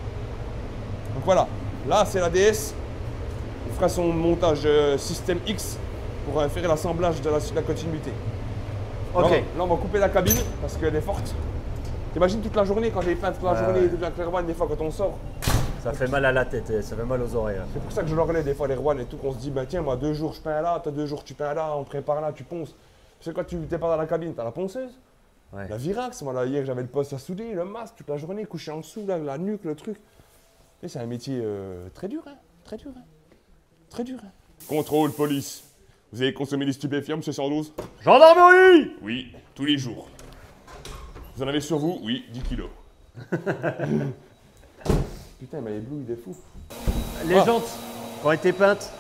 Donc voilà. Là, c'est la DS. On fera son montage système X pour faire l'assemblage de la continuité. Ok. Là, on va couper la cabine parce qu'elle est forte. T'imagines toute la journée, quand j'ai peint toute la journée, toute la clairvoyante, des fois quand on sort. Ça fait mal à la tête, ça fait mal aux oreilles. Là. C'est pour ça que je leur lève des fois les Rouen et tout, qu'on se dit, bah tiens, moi 2 jours je peins là, toi 2 jours tu peins là, on prépare là, tu ponces. Parce que quand tu t'es pas dans la cabine, t'as la ponceuse, Ouais. la Virax. Moi là, hier j'avais le poste à souder, le masque, toute la journée, couché en dessous, là, la nuque, le truc. Et c'est un métier très dur, hein, très dur, hein, très dur. Hein. Contrôle police. Vous avez consommé des stupéfiants, monsieur 112? Gendarmerie! Oui, tous les jours. Vous en avez sur vous? Oui, 10 kilos. Putain, il m'a ébloui, il est fou. Les jantes qui ont été peintes,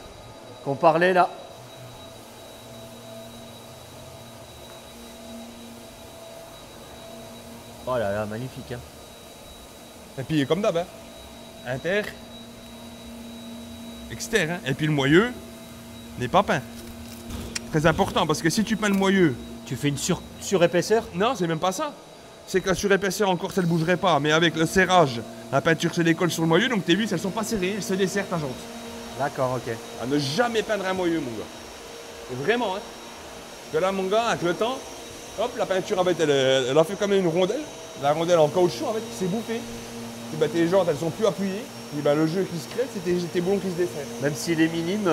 qu'on parlait là. Oh là là, magnifique. Hein. Et puis, comme d'hab, hein. Inter, externe, hein. Et puis le moyeu n'est pas peint. Très important, parce que si tu peins le moyeu... Tu fais une surépaisseur? Non, c'est même pas ça. C'est que la surépaisseur encore, ça ne bougerait pas. Mais avec le serrage, la peinture se décolle sur le moyeu, donc tes vis, elles sont pas serrées, elles se desserrent ta jante. D'accord, ok. À ne jamais peindre un moyeu, mon gars. Et vraiment, hein. Parce que là, mon gars, avec le temps, hop, la peinture, en fait, elle a fait comme une rondelle. La rondelle en caoutchouc, en fait, qui s'est bouffée. Et bah, tes jantes, elles sont plus appuyées. Et bah, le jeu qui se crée, c'est tes boulons qui se desserrent. Même s'il est minime,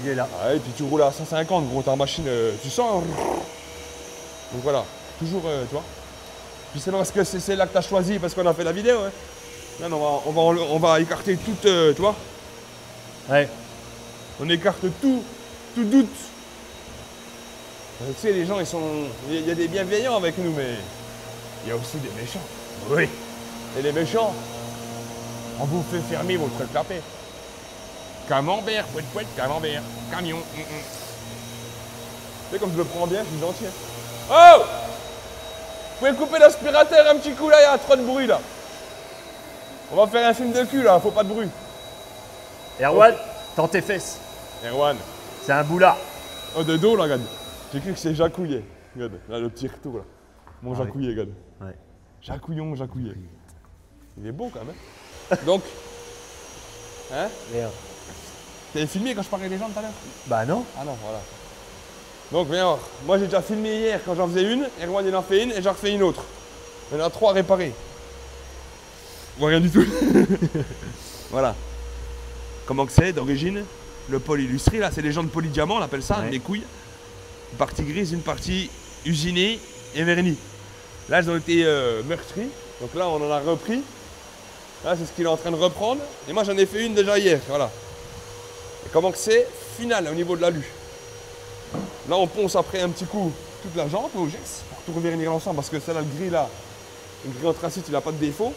il est là. Ah, et puis tu roules à 150, gros, ta machine, tu sens. Donc voilà, toujours, tu vois. Puis c'est parce que c'est là que tu as choisi, parce qu'on a fait la vidéo. Hein. Là, on va écarter toute, tu vois. Ouais. On écarte tout doute. Tu sais, les gens, il y a des bienveillants avec nous, mais il y a aussi des méchants. Oui. Et les méchants, on vous fait fermer votre clapet. Camembert, pouet, camembert, camion. Tu sais, comme je le prends bien, je suis gentil. Hein. Oh! Vous pouvez couper l'aspirateur un petit coup là, il y a trop de bruit là. On va faire un film de cul là, faut pas de bruit. Erwan, tends tes fesses. Erwan. C'est un boulard. Oh, de dos là, regarde. J'ai cru que c'est Jacouillet. Regarde, là, le petit retour là. Mon Jacouillet, regarde. Ouais. Jacouillon, Jacouillet. Il est beau quand même. Hein. Donc. Hein? Merde. T'avais filmé quand je parlais des gens tout à l'heure? Bah non. Ah non, voilà. Donc, viens voir. Moi, j'ai déjà filmé hier quand j'en faisais une. Erwan, il en fait une et j'en refais une autre. Il y en a 3 réparées. Ou rien du tout. Voilà. Comment que c'est d'origine? Le pôle illustré, là, c'est les gens de polydiamant, on appelle ça, Ouais. les couilles. Une partie grise, une partie usinée et vernie. Là, elles ont été meurtries. Donc là, on en a repris. Là, c'est ce qu'il est en train de reprendre. Et moi, j'en ai fait une déjà hier. Voilà. Et comment que c'est? Final, au niveau de l'alu. Là, on ponce après un petit coup toute la jante au Jex pour tout revernir l'ensemble parce que celle-là, le gris là, le gris anthracite, il n'a pas de défaut.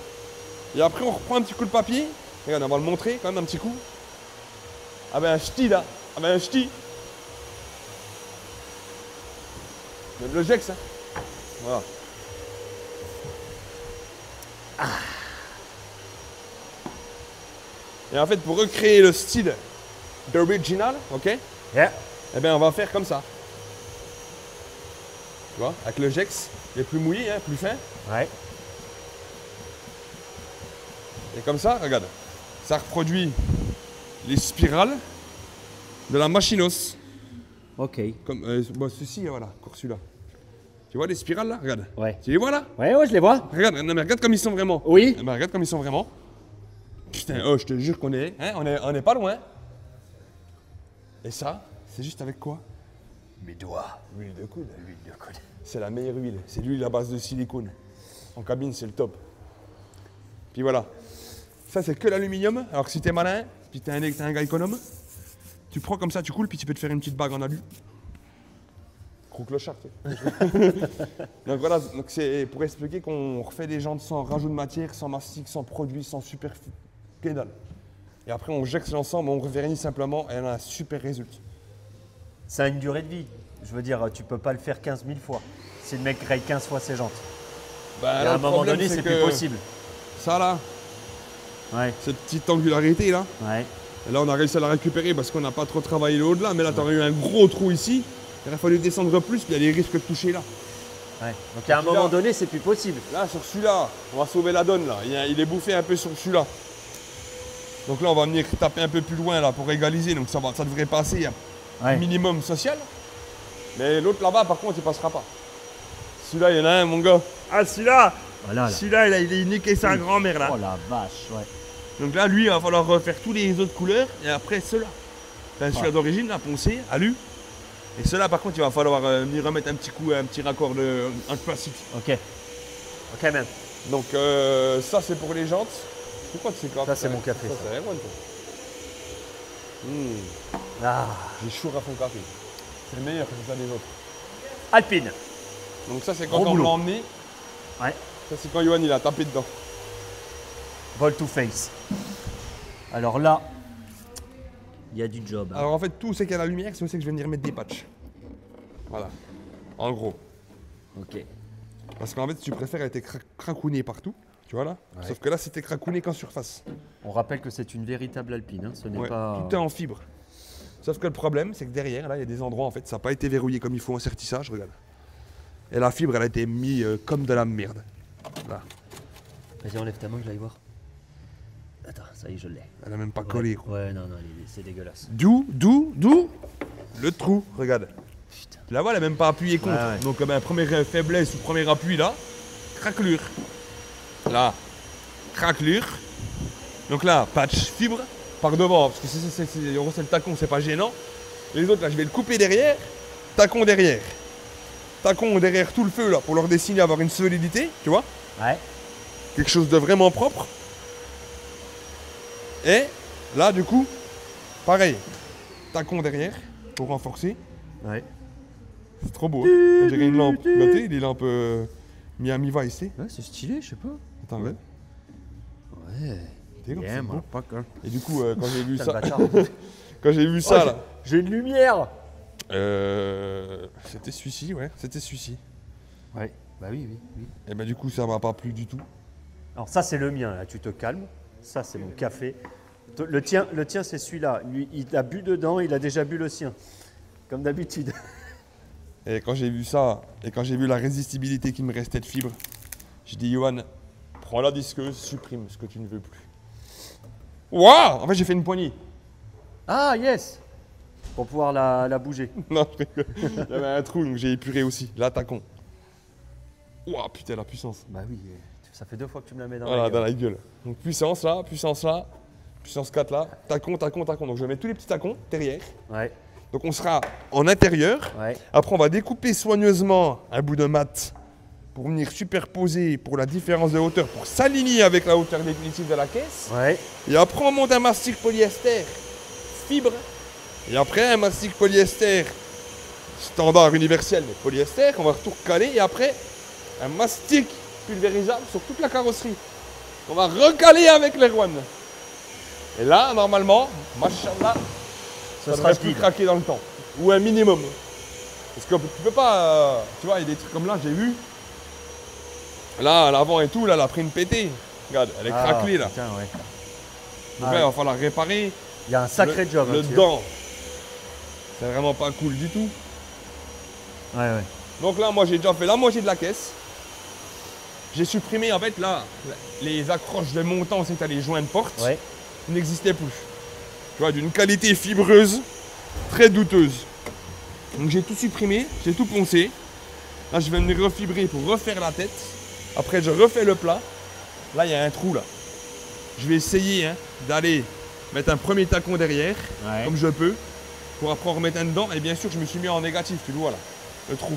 Et après, on reprend un petit coup de papier. Regarde, on va le montrer quand même un petit coup. Ah ben un ch'ti là, ah ben un ch'ti. Même le Jex, hein. Voilà. Et en fait, pour recréer le style d'original, ok, Yeah. eh bien, on va faire comme ça. Tu vois, avec le Jex, il est plus mouillé, hein, plus fin. Ouais. Et comme ça, regarde, ça reproduit les spirales de la machinos. Ok. Comme bon, ceci, voilà, encore celui-là. Tu vois les spirales là? Regarde. Ouais. Tu les vois là? Ouais, je les vois. Regarde, non, mais regarde comme ils sont vraiment. Oui. Eh ben, regarde comme ils sont vraiment. Putain, oh, je te jure qu'on est, hein, on est pas loin. Et ça, c'est juste avec quoi? Mes doigts. L'huile de coude. L'huile de coude. C'est la meilleure huile. C'est l'huile à base de silicone. En cabine, c'est le top. Puis voilà. Ça, c'est que l'aluminium. Alors, si t'es malin, puis t'es un gars économe, tu prends comme ça, tu coules, puis tu peux te faire une petite bague en alu. Gros clochard, tu sais. Donc voilà, donc c'est pour expliquer qu'on refait des jantes sans rajout de matière, sans mastic, sans produit, sans superflu. Que dalle. Et après, on jette l'ensemble, on revernit simplement et on a un super résultat. Ça a une durée de vie. Je veux dire, tu peux pas le faire 15 000 fois. Si le mec raye 15 fois ses jantes. Bah, Et là, à un le moment problème, donné, c'est plus que possible. Ça là, Ouais. cette petite angularité là, Ouais. et là on a réussi à la récupérer parce qu'on n'a pas trop travaillé le haut de là, mais là t'aurais eu un gros trou ici, il aurait fallu descendre plus, puis il y a des risques de toucher là. Ouais. Donc à un moment donné, c'est plus possible. Là sur celui-là, on va sauver la donne là, il est bouffé un peu sur celui-là. Donc là on va venir taper un peu plus loin là pour égaliser, donc ça devrait passer à Ouais. minimum social. Mais l'autre là-bas par contre il passera pas. Celui-là il y en a un mon gars. Ah celui-là Voilà. Là. Celui-là il est niqué sa grand-mère là. Oh la vache, ouais. Donc là, lui, il va falloir refaire tous les autres couleurs et après ceux-là. Enfin, celui-là d'origine, là, poncé, alu. Et ceux-là, par contre, il va falloir venir remettre un petit coup, un petit raccord de un classique. Ok. Ok, même. Donc ça, c'est pour les jantes. C'est quoi ces cartes? Ça, c'est mon café, Ça, ça. c'est Erwan, Ah. J'ai chaud à fond café. C'est le meilleur que ça des autres. Alpine. Donc ça, c'est quand Gros on boulot. l'a emmené. Ouais. Ça, c'est quand Johan, il a tapé dedans. Vol to face. Alors là, il y a du job. Hein. Alors en fait, tout ce qu'il y a la lumière, c'est aussi que je vais venir mettre des patchs. Voilà. En gros. Ok. Parce qu'en fait, si tu préfères, elle était cracouné partout. Tu vois là? Ouais. Sauf que là, c'était cracouné qu'en surface. On rappelle que c'est une véritable alpine. Hein. Ce n'est Ouais, pas. tout est en fibre. Sauf que le problème, c'est que derrière, là, il y a des endroits, en fait, ça n'a pas été verrouillé comme il faut en sertissage, regarde. Et la fibre, elle a été mise comme de la merde. Là. Vas-y, enlève ta main, je vais voir. Attends, ça y est, je l'ai. Elle n'a même pas collé. Gros. Ouais, non, c'est dégueulasse. D'où le trou, regarde. Putain. Tu la vois, elle n'a même pas appuyé contre. Ouais, ouais. Donc, première faiblesse ou premier appui, là, craquelure. Là, craquelure. Donc là, patch fibre par devant, parce que c'est le tacon, c'est pas gênant. Et les autres, là, je vais le couper derrière, tacon derrière. Tacon derrière tout le feu, là, pour leur dessiner, avoir une solidité, tu vois. Ouais. Quelque chose de vraiment propre. Et là, du coup, pareil, tacon derrière, pour renforcer. Ouais. C'est trop beau, hein. On dirait une lampe. Regardez, les lampes Miami Vice, tu sais. Ouais, c'est stylé, je sais pas. Attends, ouais. Ouais. T'es comme Yeah, c'est beau. motherfucker. Et du coup, quand j'ai vu Putain, ça, le bâtard. quand j'ai vu ça, Oh, là, J'ai une lumière. c'était celui-ci, ouais, c'était celui-ci. Ouais. Bah oui. Et ben du coup, ça m'a pas plu du tout. Alors ça, c'est le mien, là, tu te calmes. Ça, c'est mon café. Le tien c'est celui-là. Lui, il a bu dedans, il a déjà bu le sien. Comme d'habitude. Et quand j'ai vu ça, et quand j'ai vu la résistibilité qui me restait de fibres, j'ai dit, Johan, prends la disqueuse, supprime ce que tu ne veux plus. Waouh! En fait, j'ai fait une poignée. Ah, yes. Pour pouvoir la bouger. Non, je rigole. Il y avait un trou, donc j'ai épuré aussi. Là, tacon. Waouh, putain, la puissance. Bah oui, ça fait 2 fois que tu me la mets dans Voilà, la dans gueule. la gueule. Donc puissance là, puissance 4 là, tacon. Donc je vais mettre tous les petits tacons derrière. Ouais, Donc on sera en intérieur. ouais. Après, on va découper soigneusement un bout de mat pour venir superposer pour la différence de hauteur, pour s'aligner avec la hauteur définitive de la caisse. Ouais. Et après, on monte un mastic polyester fibre. Et après, un mastic polyester standard universel, mais polyester, qu'on va tout recaler. Et après, un mastic pulvérisable sur toute la carrosserie. On va recaler avec l'Erwan. Et là, normalement, machallah, ça devrait plus craquer dans le temps. Ou un minimum. Parce que tu peux pas... tu vois, il y a des trucs comme là, j'ai vu. Là, à l'avant et tout, là, elle a pris une pétée. Regarde, elle est craquelée là. Putain, ouais. Donc là, il va falloir réparer. Il y a un sacré job. Le dent. C'est vraiment pas cool du tout. Ouais, ouais. Donc là, moi, j'ai déjà fait la moitié de la caisse. J'ai supprimé, en fait, là, les accroches de montant, c'était les joints de porte. Ouais. N'existaient plus. Tu vois, d'une qualité fibreuse, très douteuse. Donc j'ai tout supprimé, j'ai tout poncé. Là, je vais venir refibrer pour refaire la tête. Après, je refais le plat. Là, il y a un trou, là. Je vais essayer d'aller mettre un premier tacon derrière, comme je peux, pour après en remettre un dedans. Et bien sûr, je me suis mis en négatif, tu le vois là, le trou.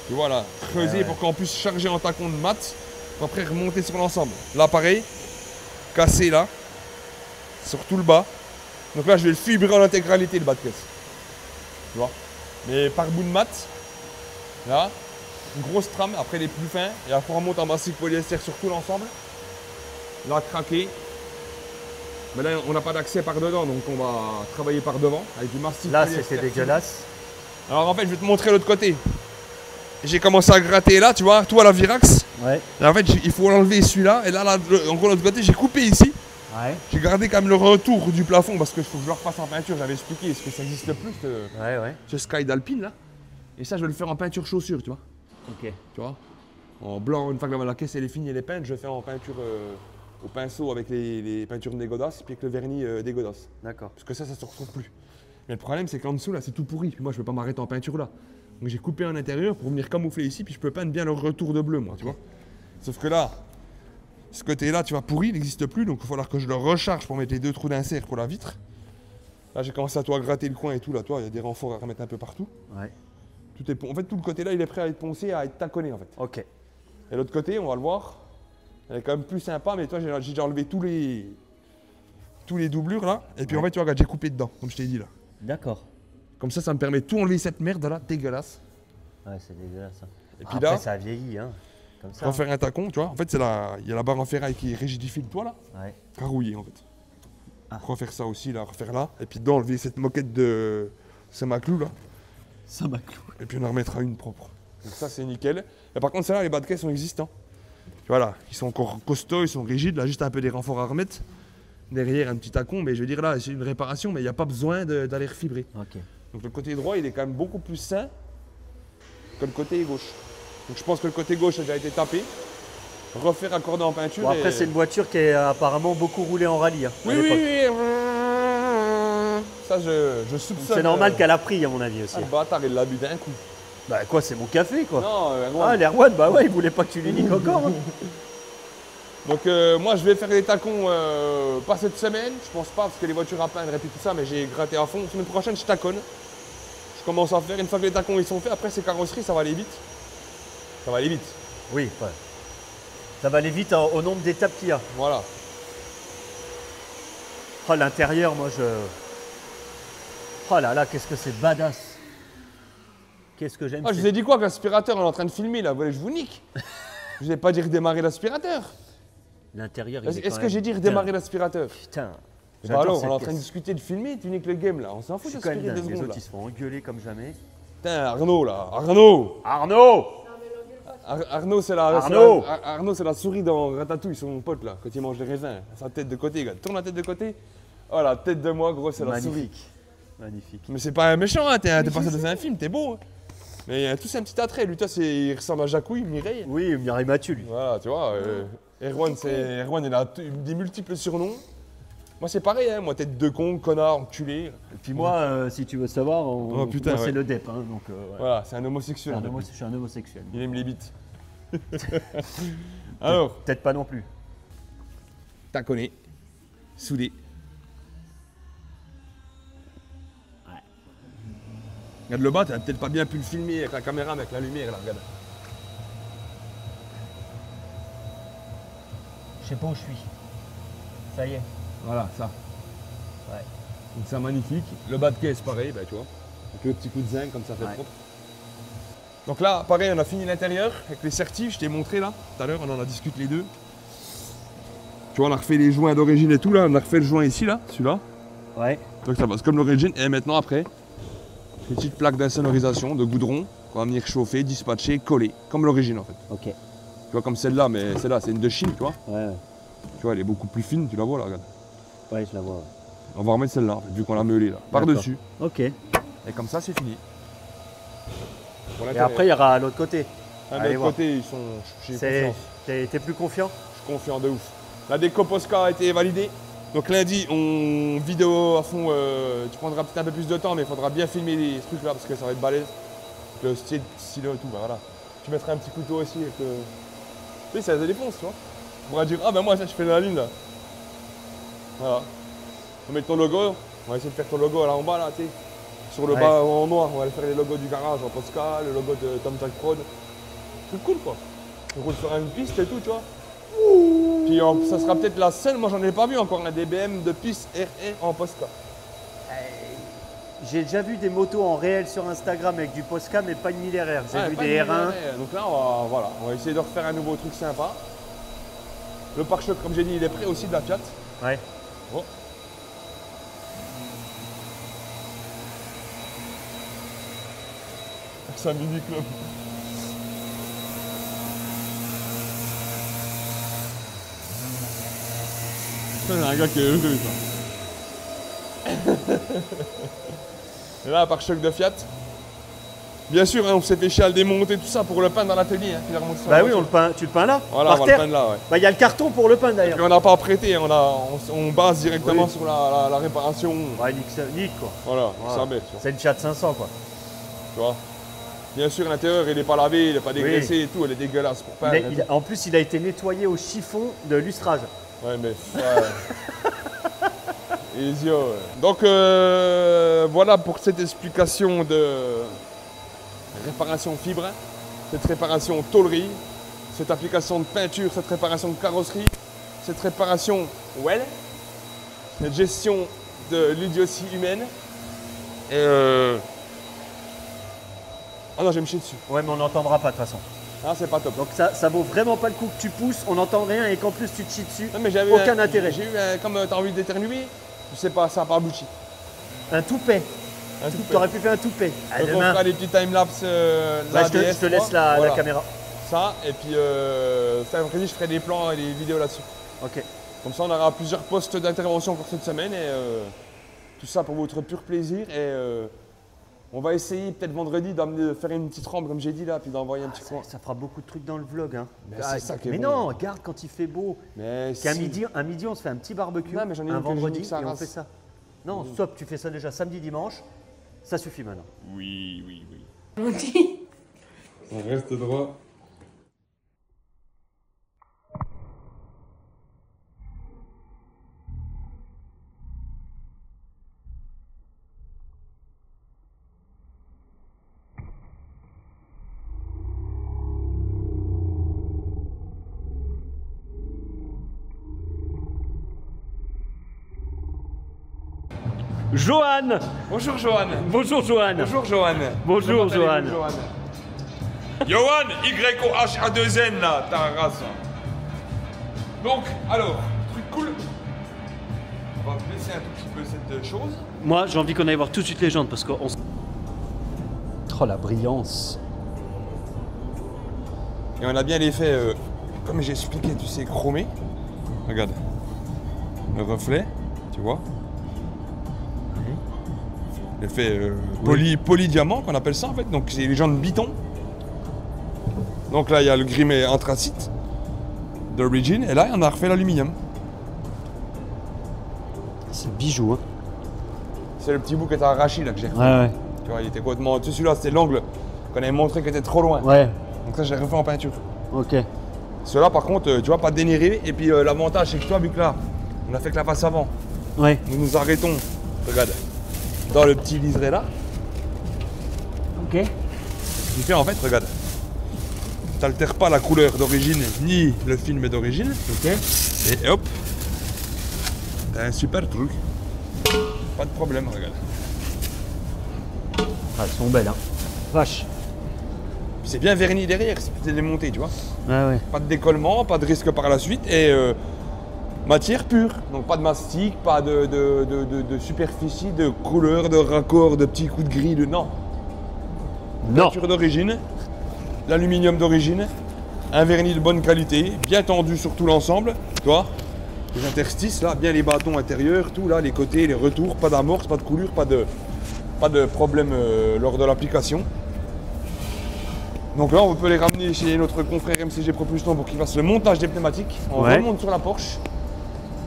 Tu vois là, creuser pour qu'on puisse charger en tacon de mat, pour après remonter sur l'ensemble. Là, pareil, cassé là, sur tout le bas. Donc là, je vais le fibrer en intégralité, le bas de caisse. Tu vois, mais par bout de mat, là, une grosse trame, après les plus fins, et après on remonte en mastic polyester sur tout l'ensemble. Là, craqué. Mais là, on n'a pas d'accès par dedans, donc on va travailler par devant avec du mastic. Là, c'était dégueulasse. Alors en fait, je vais te montrer l'autre côté. J'ai commencé à gratter là, tu vois, tout à la Virax. Ouais. Et en fait, il faut enlever celui-là. Et là, en gros, l'autre côté, j'ai coupé ici. Ouais. J'ai gardé quand même le retour du plafond parce que il faut que je le refasse en peinture. J'avais expliqué, parce que ça n'existe plus, ce Sky d'Alpine là. Et ça, je vais le faire en peinture chaussure, tu vois. Ok. Tu vois, en blanc, une fois que la caisse elle est finie, elle est peinte, je vais faire en peinture au pinceau avec les peintures Négodas, puis avec le vernis Négodas. D'accord. Parce que ça se retrouve plus. Mais le problème, c'est qu'en dessous, là, c'est tout pourri. Puis moi, je ne peux pas m'arrêter en peinture là. Donc j'ai coupé en intérieur pour venir camoufler ici, puis je peux peindre bien le retour de bleu, moi, tu vois. Sauf que là, ce côté-là, tu vois, pourri, il n'existe plus, donc il va falloir que je le recharge pour mettre les 2 trous d'insert pour la vitre. Là, j'ai commencé à gratter le coin et tout, là, toi, il y a des renforts à remettre un peu partout. Ouais. Tout est en fait, tout le côté là, il est prêt à être poncé, à être taconné, en fait. Ok. Et l'autre côté, on va le voir, elle est quand même plus sympa, mais toi, j'ai déjà enlevé tous les doublures, là. Et puis, en fait, tu vois, regarde, j'ai coupé dedans, comme je t'ai dit, là. D'accord. Comme ça me permet de tout enlever cette merde, là, dégueulasse. Ouais, c'est dégueulasse. Et puis après, là, ça a vieilli, hein. Comme ça. refaire un tacon, tu vois. En fait, il y a la barre en ferraille qui rigidifie le toit, là. Ouais. Carouillé, en fait. Refaire ça aussi, là, refaire là. Et puis, d'enlever cette moquette de Saint-Maclou, là. Saint-Maclou. Et puis, on en remettra une propre. Donc, ça, c'est nickel. Et par contre, celles-là, les bas de caisse sont existants. Voilà, ils sont encore costauds, ils sont rigides. Là, juste un peu des renforts à remettre. Derrière, un petit tacon. Mais je veux dire, là, c'est une réparation, mais il n'y a pas besoin d'aller refibrer. Ok. Donc, le côté droit, il est quand même beaucoup plus sain que le côté gauche. Donc, je pense que le côté gauche a déjà été tapé. Refaire accorder en peinture. Bon, après, c'est une voiture qui est apparemment beaucoup roulée en rallye. Hein, oui, oui, oui. Ça, je soupçonne. C'est normal qu'elle a pris, à mon avis aussi. Ah, le bâtard, il l'a bu d'un coup. Bah, quoi, c'est mon café, quoi. Non, Ah, l'Erwan, bah ouais, il voulait pas que tu lui niques encore. Hein. Donc, moi, je vais faire des tacons pas cette semaine. Je pense pas, parce que les voitures à peindre et puis tout ça, mais j'ai gratté à fond. La semaine prochaine, je taconne. Je commence à faire. Une fois que les tacons ils sont faits, après, ces carrosseries, ça va aller vite. Ça va aller vite. Oui, ouais. Ça va aller vite au nombre d'étapes qu'il y a. Voilà. Oh, l'intérieur, moi, Oh là là, qu'est-ce que c'est badass. Qu'est-ce que j'aime. Ah, je vous ai dit quoi que l'aspirateur, on est en train de filmer, là. Vous voulez que je vous nique? Je vous ai pas dit redémarrer l'aspirateur. L'intérieur, Est-ce que j'ai dit redémarrer l'aspirateur? Putain. Bah alors, on est en train de discuter, de filmer, tu niques le game, là. On s'en fout d'aspirer 2 secondes, les là. autres, ils se font engueuler comme jamais. Putain, Arnaud, là. Arnaud! Arnaud, c'est la souris dans Ratatouille, son pote là, quand il mange les raisins. Sa tête de côté, gars. Tourne la tête de côté. Oh, la tête de moi, gros, c'est la souris. Magnifique. Mais c'est pas un méchant, hein. T'es passé dans un film, t'es beau. Hein. Mais il y a tous un petit attrait. Lui, toi, il ressemble à Jacouille, Mireille. Oui, Mireille Mathieu, lui. Voilà, tu vois. Erwan, il a des multiples surnoms. Moi, c'est pareil, hein. Moi, tête de con, connard, enculé. Et puis moi, si tu veux savoir, moi, c'est le DEP. Hein, donc, voilà, c'est un homosexuel. Je suis un homosexuel. Il aime les bites. Alors. Peut-être pas non plus. Taconné. Soudé. Ouais. Regarde le bas, t'as peut-être pas bien pu le filmer avec la caméra, mais avec la lumière, là, regarde. Je sais pas où je suis. Ça y est. Voilà, ça. Ouais. Donc c'est magnifique. Le bas de caisse, pareil, bah, tu vois. Avec le petit coup de zinc, comme ça fait Ouais. propre. Donc là, pareil, on a fini l'intérieur avec les certifs, je t'ai montré là, tout à l'heure, on en a discuté les deux. Tu vois, on a refait les joints d'origine et tout là, on a refait le joint ici là, celui-là. Ouais. Donc ça passe comme l'origine. Et maintenant après, une petite plaque d'insonorisation de goudron qu'on va venir chauffer, dispatcher, coller, comme l'origine en fait. Ok. Tu vois, comme celle-là, mais celle-là c'est une de Chine, tu vois. Ouais, ouais. Tu vois, elle est beaucoup plus fine, tu la vois là, regarde. Ouais, je la vois. Ouais. On va remettre celle-là, en fait, vu qu'on l'a meulée là, par-dessus. Ok. Et comme ça, c'est fini. Pour Et l'intérieur. après, il y aura l'autre côté. Ah, mais allez de l'autre voir. côté, ils sont. J'ai confiance. T'es plus confiant? Je suis confiant de ouf. La déco Posca a été validée. Donc lundi, on vidéo à fond. Tu prendras peut-être un peu plus de temps, mais il faudra bien filmer les trucs là parce que ça va être balèze. Le stylo et tout, bah voilà. Tu mettras un petit couteau aussi avec le. Tu sais, ça se défonce, tu vois. On pourra dire, ah ben moi, ça, je fais de la ligne là. Voilà. On met ton logo. On va essayer de faire ton logo là en bas, là, tu sais. Sur le Ouais. bas en noir, on va aller faire les logos du garage en Posca, le logo de Tom Jack Prod. C'est cool quoi. On roule sur une piste et tout, tu vois. Puis ça sera peut-être la seule, moi j'en ai pas vu encore, un DBM de piste RE en Posca. J'ai déjà vu des motos en réel sur Instagram avec du Posca, mais pas une 1000 RR. J'ai Ouais, vu pas des de R1. Donc là, on va essayer de refaire un nouveau truc sympa. Le pare-choc, comme j'ai dit, il est prêt aussi de la Fiat. Ouais. Bon. C'est un mini club. C'est un gars qui est heureux, ça. Et là, un pare-choc de Fiat. Bien sûr, hein, on s'est fait chier à le démonter, tout ça, pour le peindre dans l'atelier. Hein, puis la remonter sur Bah la oui, voiture. tu le peins là? Voilà, par on va terre. le peindre là, ouais. Bah il y a le carton pour le peindre d'ailleurs. Et on n'a pas prêté, on base directement Oui. sur la réparation. Ouais, nique quoi. Voilà, Voilà. ça met, tu vois. C'est une Fiat 500 quoi. Tu vois. Bien sûr, l'intérieur, il n'est pas lavé, il n'est pas dégraissé et tout, elle est dégueulasse pour peindre. En plus, il a été nettoyé au chiffon de lustrage. Ouais, mais. Easy, ouais. Donc, voilà pour cette explication de réparation fibre, cette réparation tôlerie, cette application de peinture, cette réparation de carrosserie, cette réparation well, cette gestion de l'idiotie humaine. Et ah non, je vais me chier dessus. Ouais, mais on n'entendra pas de toute façon. Ah, c'est pas top. Donc ça vaut vraiment pas le coup que tu pousses, on n'entend rien et qu'en plus tu te chies dessus. Non, mais j'avais Aucun intérêt. J'ai eu, comme tu as envie d'éternuer, je sais pas, ça n'a pas abouti. Un toupet. Un Tu toupet. aurais pu faire un toupet. À Donc on demain. fera des petits timelapses. Bah, je te laisse la caméra. Ça, et puis cet après-midi, je ferai des plans et des vidéos là-dessus. Ok. Comme ça, on aura plusieurs postes d'intervention pour cette semaine et tout ça pour votre pur plaisir. Et on va essayer peut-être vendredi de faire une petite rampe, comme j'ai dit là, puis d'envoyer un petit coin. Ça fera beaucoup de trucs dans le vlog. Hein. Mais c'est ça qui est mais bon. non, regarde quand il fait beau. Mais Qu'un si. midi, on se fait un petit barbecue. Non, mais j'en ai un une que je vendredi nique sa et on race. fait ça. Non, stop, tu fais ça déjà samedi, dimanche. Ça suffit maintenant. Oui, oui, oui. On dit. On reste droit. Johan. Bonjour Johan. Bonjour Johan. Bonjour Johan. Bonjour, Comment Johan. allez-vous, Johan, Y-O-H-A-2-N là, ta race. Donc, alors, truc cool. On va baisser un tout petit peu cette chose. Moi, j'ai envie qu'on aille voir tout de suite les jantes parce qu'on s- Oh la brillance. Et on a bien l'effet, comme j'ai expliqué, tu sais, chromé. Regarde. Le reflet, tu vois. L'effet polydiamant qu'on appelle ça en fait. Donc c'est les jantes Biton. Donc là il y a le grimé anthracite d'origine. Et là on a refait l'aluminium. C'est le bijou, hein. C'est le petit bout qui était arraché là que j'ai refait. Ouais, Tu vois, il était complètement. Tu sais, celui-là c'était l'angle qu'on avait montré qui était trop loin. ouais. Donc ça j'ai refait en peinture. Ok. Celui-là par contre, tu vois, pas dénéré. Et puis l'avantage c'est que toi, vu que là, on a fait que la face avant. Ouais. Nous nous arrêtons, regarde, dans le petit liseré là. Ok. Ce qui fait en fait, regarde, t'altères pas la couleur d'origine ni le film d'origine. Ok. Et hop, t'as un super truc. Pas de problème, regarde. Ah, elles sont belles, hein. Vache. C'est bien verni derrière, c'est démonté, tu vois. Ouais. Pas de décollement, pas de risque par la suite et matière pure. Donc pas de mastic, pas de superficie, de couleur, de raccord, de petits coups de gris, de non. Non. Peinture d'origine, l'aluminium d'origine, un vernis de bonne qualité, bien tendu sur tout l'ensemble, tu vois. Les interstices là, bien les bâtons intérieurs, tout là, les côtés, les retours, pas d'amorce, pas de coulure, pas de problème lors de l'application. Donc là, on peut les ramener chez notre confrère MCG Propulsion pour qu'il fasse le montage des pneumatiques. On remonte sur la Porsche.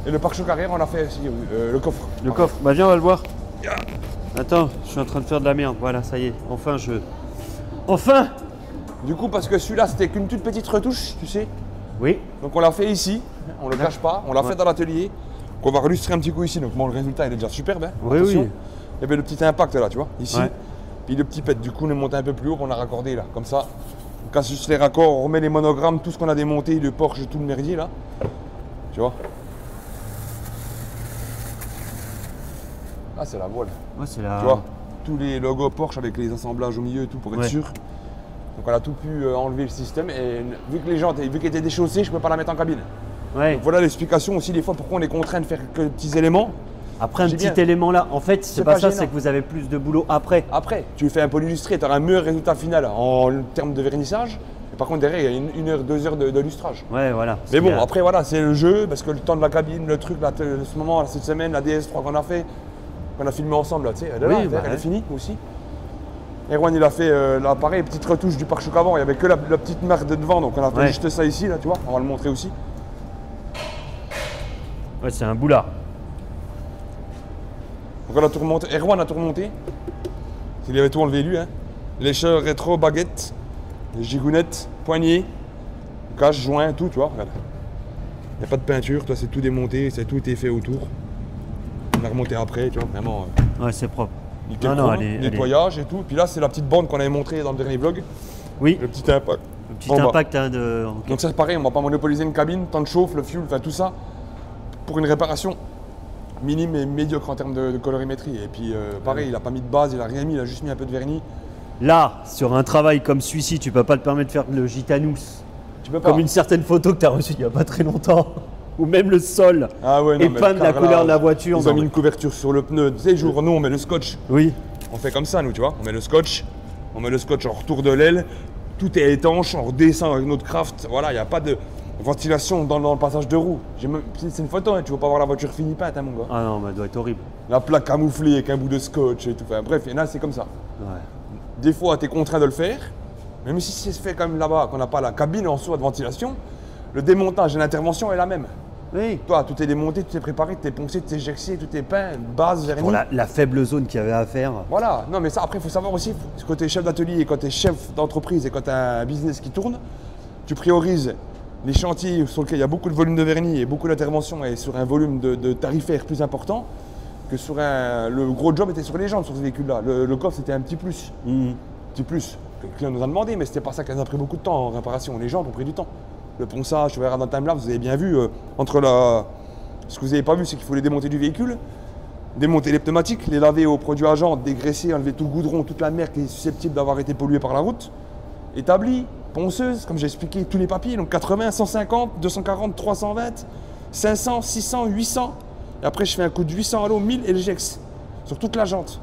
Et le pare-choc arrière, on a fait le coffre. Le coffre, bah viens, on va le voir. Attends, je suis en train de faire de la merde. Voilà, ça y est. Enfin, Enfin. Du coup, parce que celui-là, c'était qu'une toute petite retouche, tu sais. Oui. Donc on l'a fait ici, on ne le cache pas, on l'a fait dans l'atelier. Donc on va relustrer un petit coup ici. Donc bon, le résultat, il est déjà superbe. Hein. Oui, attention. oui. Il y avait le petit impact là, tu vois, ici. Ouais. Puis le petit pet, du coup, on est monté un peu plus haut, on a raccordé là, comme ça. On casse juste les raccords, on remet les monogrammes, tout ce qu'on a démonté, le Porsche, tout le merdier là. Tu vois. Ah, c'est la voile. Ouais, c'est la. Tu vois, tous les logos Porsche avec les assemblages au milieu et tout pour être sûr. Donc on a tout pu enlever le système et vu que les jantes, vu qu'elles étaient déchaussées, je ne pouvais pas la mettre en cabine. Ouais. Donc voilà l'explication aussi des fois pourquoi on est contraint de faire que des petits éléments. Après un J'ai petit bien. élément là, en fait, c'est C'est pas pas ça, gênant. c'est que vous avez plus de boulot après. Après, tu fais un polylustré, tu auras un meilleur résultat final en termes de vernissage. Et par contre derrière, il y a une heure, 2 heures de lustrage. Ouais, voilà. Mais bon, Parce qu'il après voilà, c'est le jeu, parce que le temps de la cabine, le truc, là, ce moment, là, cette semaine, la DS3 qu'on a fait, qu'on a filmé ensemble, là, tu sais, elle est là, Oui, bah elle est ouais. finie aussi. Erwan, il a fait là, pareil, petite retouche du pare-choc avant, il n'y avait que la petite marque de devant, donc on a fait Ouais. juste ça ici, là, tu vois, on va le montrer aussi. Ouais, c'est un boulard. Donc on a tout remonté, Erwan a tout remonté. Il avait tout enlevé lui, hein. Lécheur, rétro, baguette, les gigounettes, poignées, cache, joint, tout, tu vois, regarde. Il n'y a pas de peinture, toi, c'est tout démonté, c'est tout est fait autour. On a remonté après, tu vois, vraiment. Ouais, c'est propre. Nickel Non, chrome, elle est- nettoyage et tout. Puis là, c'est la petite bande qu'on avait montrée dans le dernier vlog, Oui, le petit impact. le petit en bas. impact hein, de. Donc ça, c'est pareil, on va pas monopoliser une cabine, temps de chauffe, le fuel, enfin tout ça, pour une réparation minime et médiocre en termes de colorimétrie. Et puis pareil, il a pas mis de base, il a rien mis, il a juste mis un peu de vernis. Là, sur un travail comme celui-ci, tu peux pas te permettre de faire le gitanous. Tu peux pas. Comme une certaine photo que tu as reçue il y a pas très longtemps. Ou même le sol. Ah ouais, non, et mais peindre le la carrelage, couleur de la voiture. Ils non, ont mis mais- une couverture sur le pneu. Tu sais, jour, nous, on met le scotch. Oui. On fait comme ça, nous, tu vois. On met le scotch en retour de l'aile. Tout est étanche, on redescend avec notre craft. Voilà, il n'y a pas de ventilation dans le passage de roue. C'est une photo, hein, tu ne vas pas voir la voiture finie peinte, hein, mon gars. Ah non, mais elle doit être horrible. La plaque camouflée avec un bout de scotch et tout. Enfin, bref, et là, c'est comme ça. Ouais. Des fois, tu es contraint de le faire. Même si c'est fait comme là-bas, qu'on n'a pas la cabine en soi de ventilation, le démontage et l'intervention est la même. Oui. Toi, tout est démonté, tout est préparé, tout est poncé, tout est gexé, tout est peint, base, vernis. Pour la faible zone qu'il y avait à faire. Voilà, non mais ça après il faut savoir aussi, quand tu es chef d'atelier, quand tu es chef d'entreprise et quand tu as un business qui tourne, tu priorises les chantiers sur lesquels il y a beaucoup de volume de vernis et beaucoup d'intervention et sur un volume de tarifaire plus important que sur le gros job était sur les jantes sur ce véhicule-là. Le coffre c'était un petit plus, petit plus que le client nous a demandé, mais c'était pas ça qui a pris beaucoup de temps en réparation. Les jantes ont pris du temps. Le ponçage, tu verras dans le timelapse, vous avez bien vu, ce que vous n'avez pas vu, c'est qu'il faut les démonter du véhicule, démonter les pneumatiques, les laver au produit à jantes, dégraisser, enlever tout le goudron, toute la mer qui est susceptible d'avoir été polluée par la route, établi, ponceuse, comme j'ai expliqué, tous les papiers, donc 80, 150, 240, 320, 500, 600, 800, et après je fais un coup de 800 à l'eau, 1000 et le gex, sur toute la jante.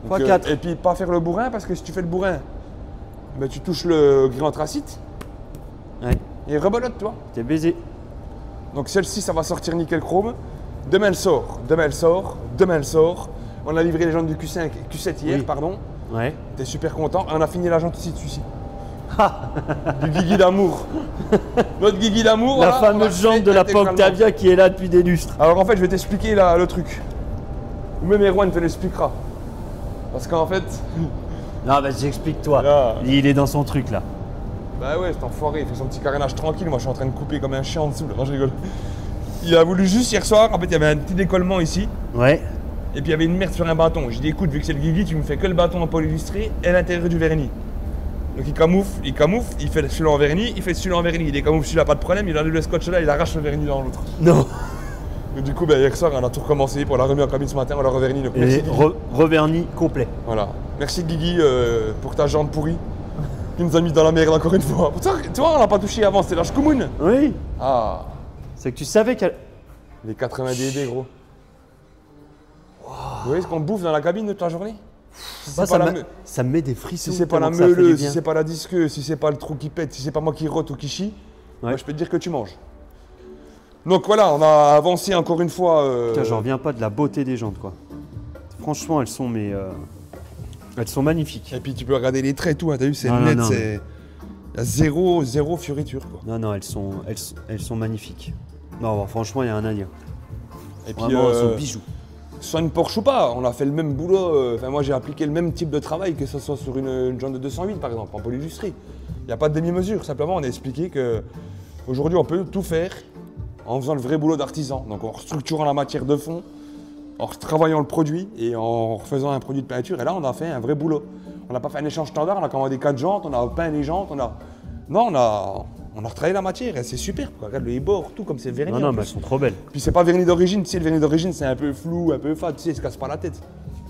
Donc, Fois 4. et puis pas faire le bourrin, parce que si tu fais le bourrin, ben, tu touches le gris anthracite, Ouais. et rebelote, toi. T'es baisé. Donc celle-ci, ça va sortir nickel chrome. Demain, elle sort. Demain, elle sort. Demain, elle sort. On a livré les jantes du Q5, Q7 hier, Oui. pardon. Ouais. T'es super content. Et on a fini la jante aussi dessus. Du Guigui d'amour. Notre Guigui d'amour. La voilà, on l'a fameuse jante de la intégralement. Octavia qui est là depuis des lustres. Alors en fait, je vais t'expliquer le truc. Ou même Erwan te l'expliquera. Parce qu'en fait, Non, bah j'explique-toi. Là. Il est dans son truc là. bah ouais, cet enfoiré, il fait son petit carénage tranquille. Moi, je suis en train de couper comme un chien en dessous. Là. Non, je rigole. Il a voulu juste hier soir. En fait, il y avait un petit décollement ici. Ouais. Et puis il y avait une merde sur un bâton. J'ai dit écoute, vu que c'est le Guigui, tu me fais que le bâton en polylustré et l'intérieur du vernis. Donc il camoufle, il fait celui-là en vernis, il fait celui-là en vernis, il décamoufle celui-là, pas de problème, il enlève le scotch là, il arrache le vernis dans l'autre. Non. Et du coup, ben, hier soir, on a tout recommencé. On l'a remis en cabine ce matin, on l'a reverni. Donc, merci Et Guigui. revernis complet. Voilà. Merci Guigui pour ta jambe pourrie. Qui nous a mis dans la merde encore une fois. Pourtant, tu vois, on l'a pas touché avant, c'était la Shkumun. Oui. Ah, C'est que tu savais qu'elle. les 80 dB, gros. Vous voyez ce qu'on bouffe dans la cabine toute la journée? Si c'est pas la me- ça me met des frissons. si c'est pas la tellement que ça fait du meuleuse, bien. si c'est pas la disqueuse, si c'est pas le trou qui pète, si c'est pas moi qui rote ou qui chie, moi, je peux te dire que tu manges. Donc voilà, on a avancé encore une fois. Putain, j'en reviens pas de la beauté des jantes, quoi. Franchement, elles sont magnifiques. Et puis tu peux regarder les traits et tout, hein, t'as vu, c'est Non, net, non, non. c'est. Il y a zéro fioriture, quoi. Non, non, elles sont magnifiques. Non, bon, franchement, il y a un à dire. Et puis, Vraiment, elles sont bijoux. soit une Porsche ou pas, on a fait le même boulot. Enfin, moi, j'ai appliqué le même type de travail que ce soit sur une jante de 208, par exemple, en polyindustrie. Il n'y a pas de demi-mesure. Simplement, on a expliqué que aujourd'hui, on peut tout faire en faisant le vrai boulot d'artisan. Donc, en restructurant la matière de fond, en retravaillant le produit et en refaisant un produit de peinture. Et là, on a fait un vrai boulot. On n'a pas fait un échange standard, on a commandé 4 jantes, on a peint les jantes, on a retravaillé la matière et c'est superbe, quoi. Regarde les bords, tout comme c'est verni. Non, en non, plus. mais elles sont trop belles. Puis c'est pas vernis d'origine, tu sais, le vernis d'origine c'est un peu flou, un peu fade, tu sais, il se casse pas la tête.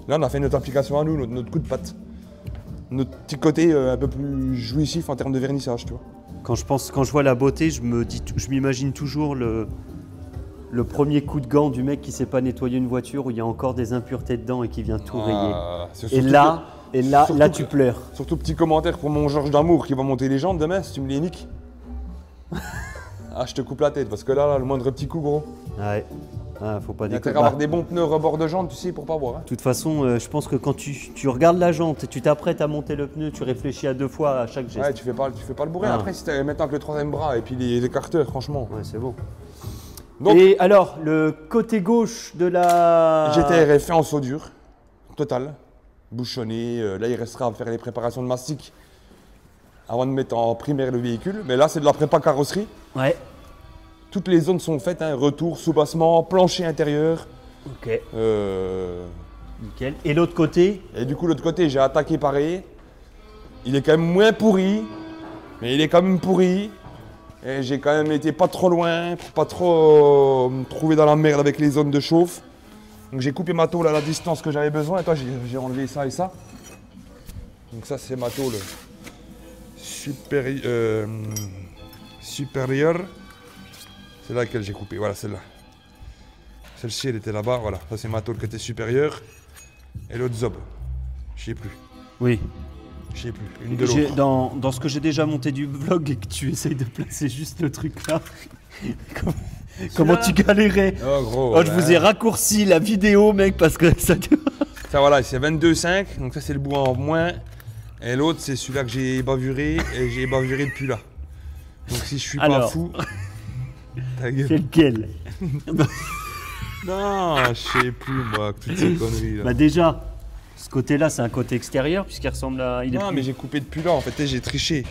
Là, on a fait notre application à nous, notre coup de patte. Notre petit côté un peu plus jouissif en termes de vernissage, tu vois. Quand je vois la beauté, je m'imagine toujours le premier coup de gant du mec qui sait pas nettoyer une voiture où il y a encore des impuretés dedans et qui vient tout rayer. C'est Et surtout là, surtout là que- tu pleures. Surtout petit commentaire pour mon Georges d'amour qui va monter les jantes demain si tu me les niques. Ah, je te coupe la tête parce que là, le moindre petit coup, gros. Ouais. Ah, faut pas Il y a déconner. intérêt à avoir des bons pneus rebord de jantes, tu sais, pour pas voir. Hein. De toute façon, je pense que quand tu regardes la jante et tu t'apprêtes à monter le pneu, tu réfléchis à 2 fois à chaque geste. Ouais, tu fais pas le bourrin. Ah. Après, si t'as maintenant avec le troisième bras et puis les écarteurs, franchement. Ouais, c'est bon. Donc, Et alors, le côté gauche de la... GTR fait en soudure, total, bouchonné. Là, il restera à faire les préparations de mastic avant de mettre en primaire le véhicule. Mais là, c'est de la prépa carrosserie. Ouais. Toutes les zones sont faites, hein, retour, soubassement, plancher intérieur. Ok. Euh, Nickel. Et l'autre côté? Et du coup, l'autre côté, j'ai attaqué pareil. Il est quand même moins pourri, mais il est quand même pourri. Et j'ai quand même été pas trop loin pour pas trop me trouver dans la merde avec les zones de chauffe. Donc j'ai coupé ma tôle à la distance que j'avais besoin. Et toi, j'ai enlevé ça et ça. Donc ça, c'est ma tôle supérieure. C'est laquelle j'ai coupé. Voilà, celle-là. Celle-ci, elle était là-bas. Voilà, ça c'est ma tôle qui était supérieure. Et l'autre zob. Je sais plus. Oui. Je sais plus. Une de l'autre. Dans ce que j'ai déjà monté du vlog et que tu essayes de placer juste le truc là. Comment tu galérais? Oh gros. Oh, je vous ai raccourci la vidéo, mec, parce que ça... Ça voilà, c'est 22,5. Donc ça c'est le bout en moins. Et l'autre c'est celui-là que j'ai bavuré. Et j'ai bavuré depuis là. Donc si je suis pas Alors. fou. Ta gueule. C'est lequel? Non, je sais plus moi, toutes ces conneries là. Bah déjà, ce côté-là, c'est un côté extérieur, puisqu'il ressemble à... Il est Non plus- mais j'ai coupé depuis là en fait, j'ai triché.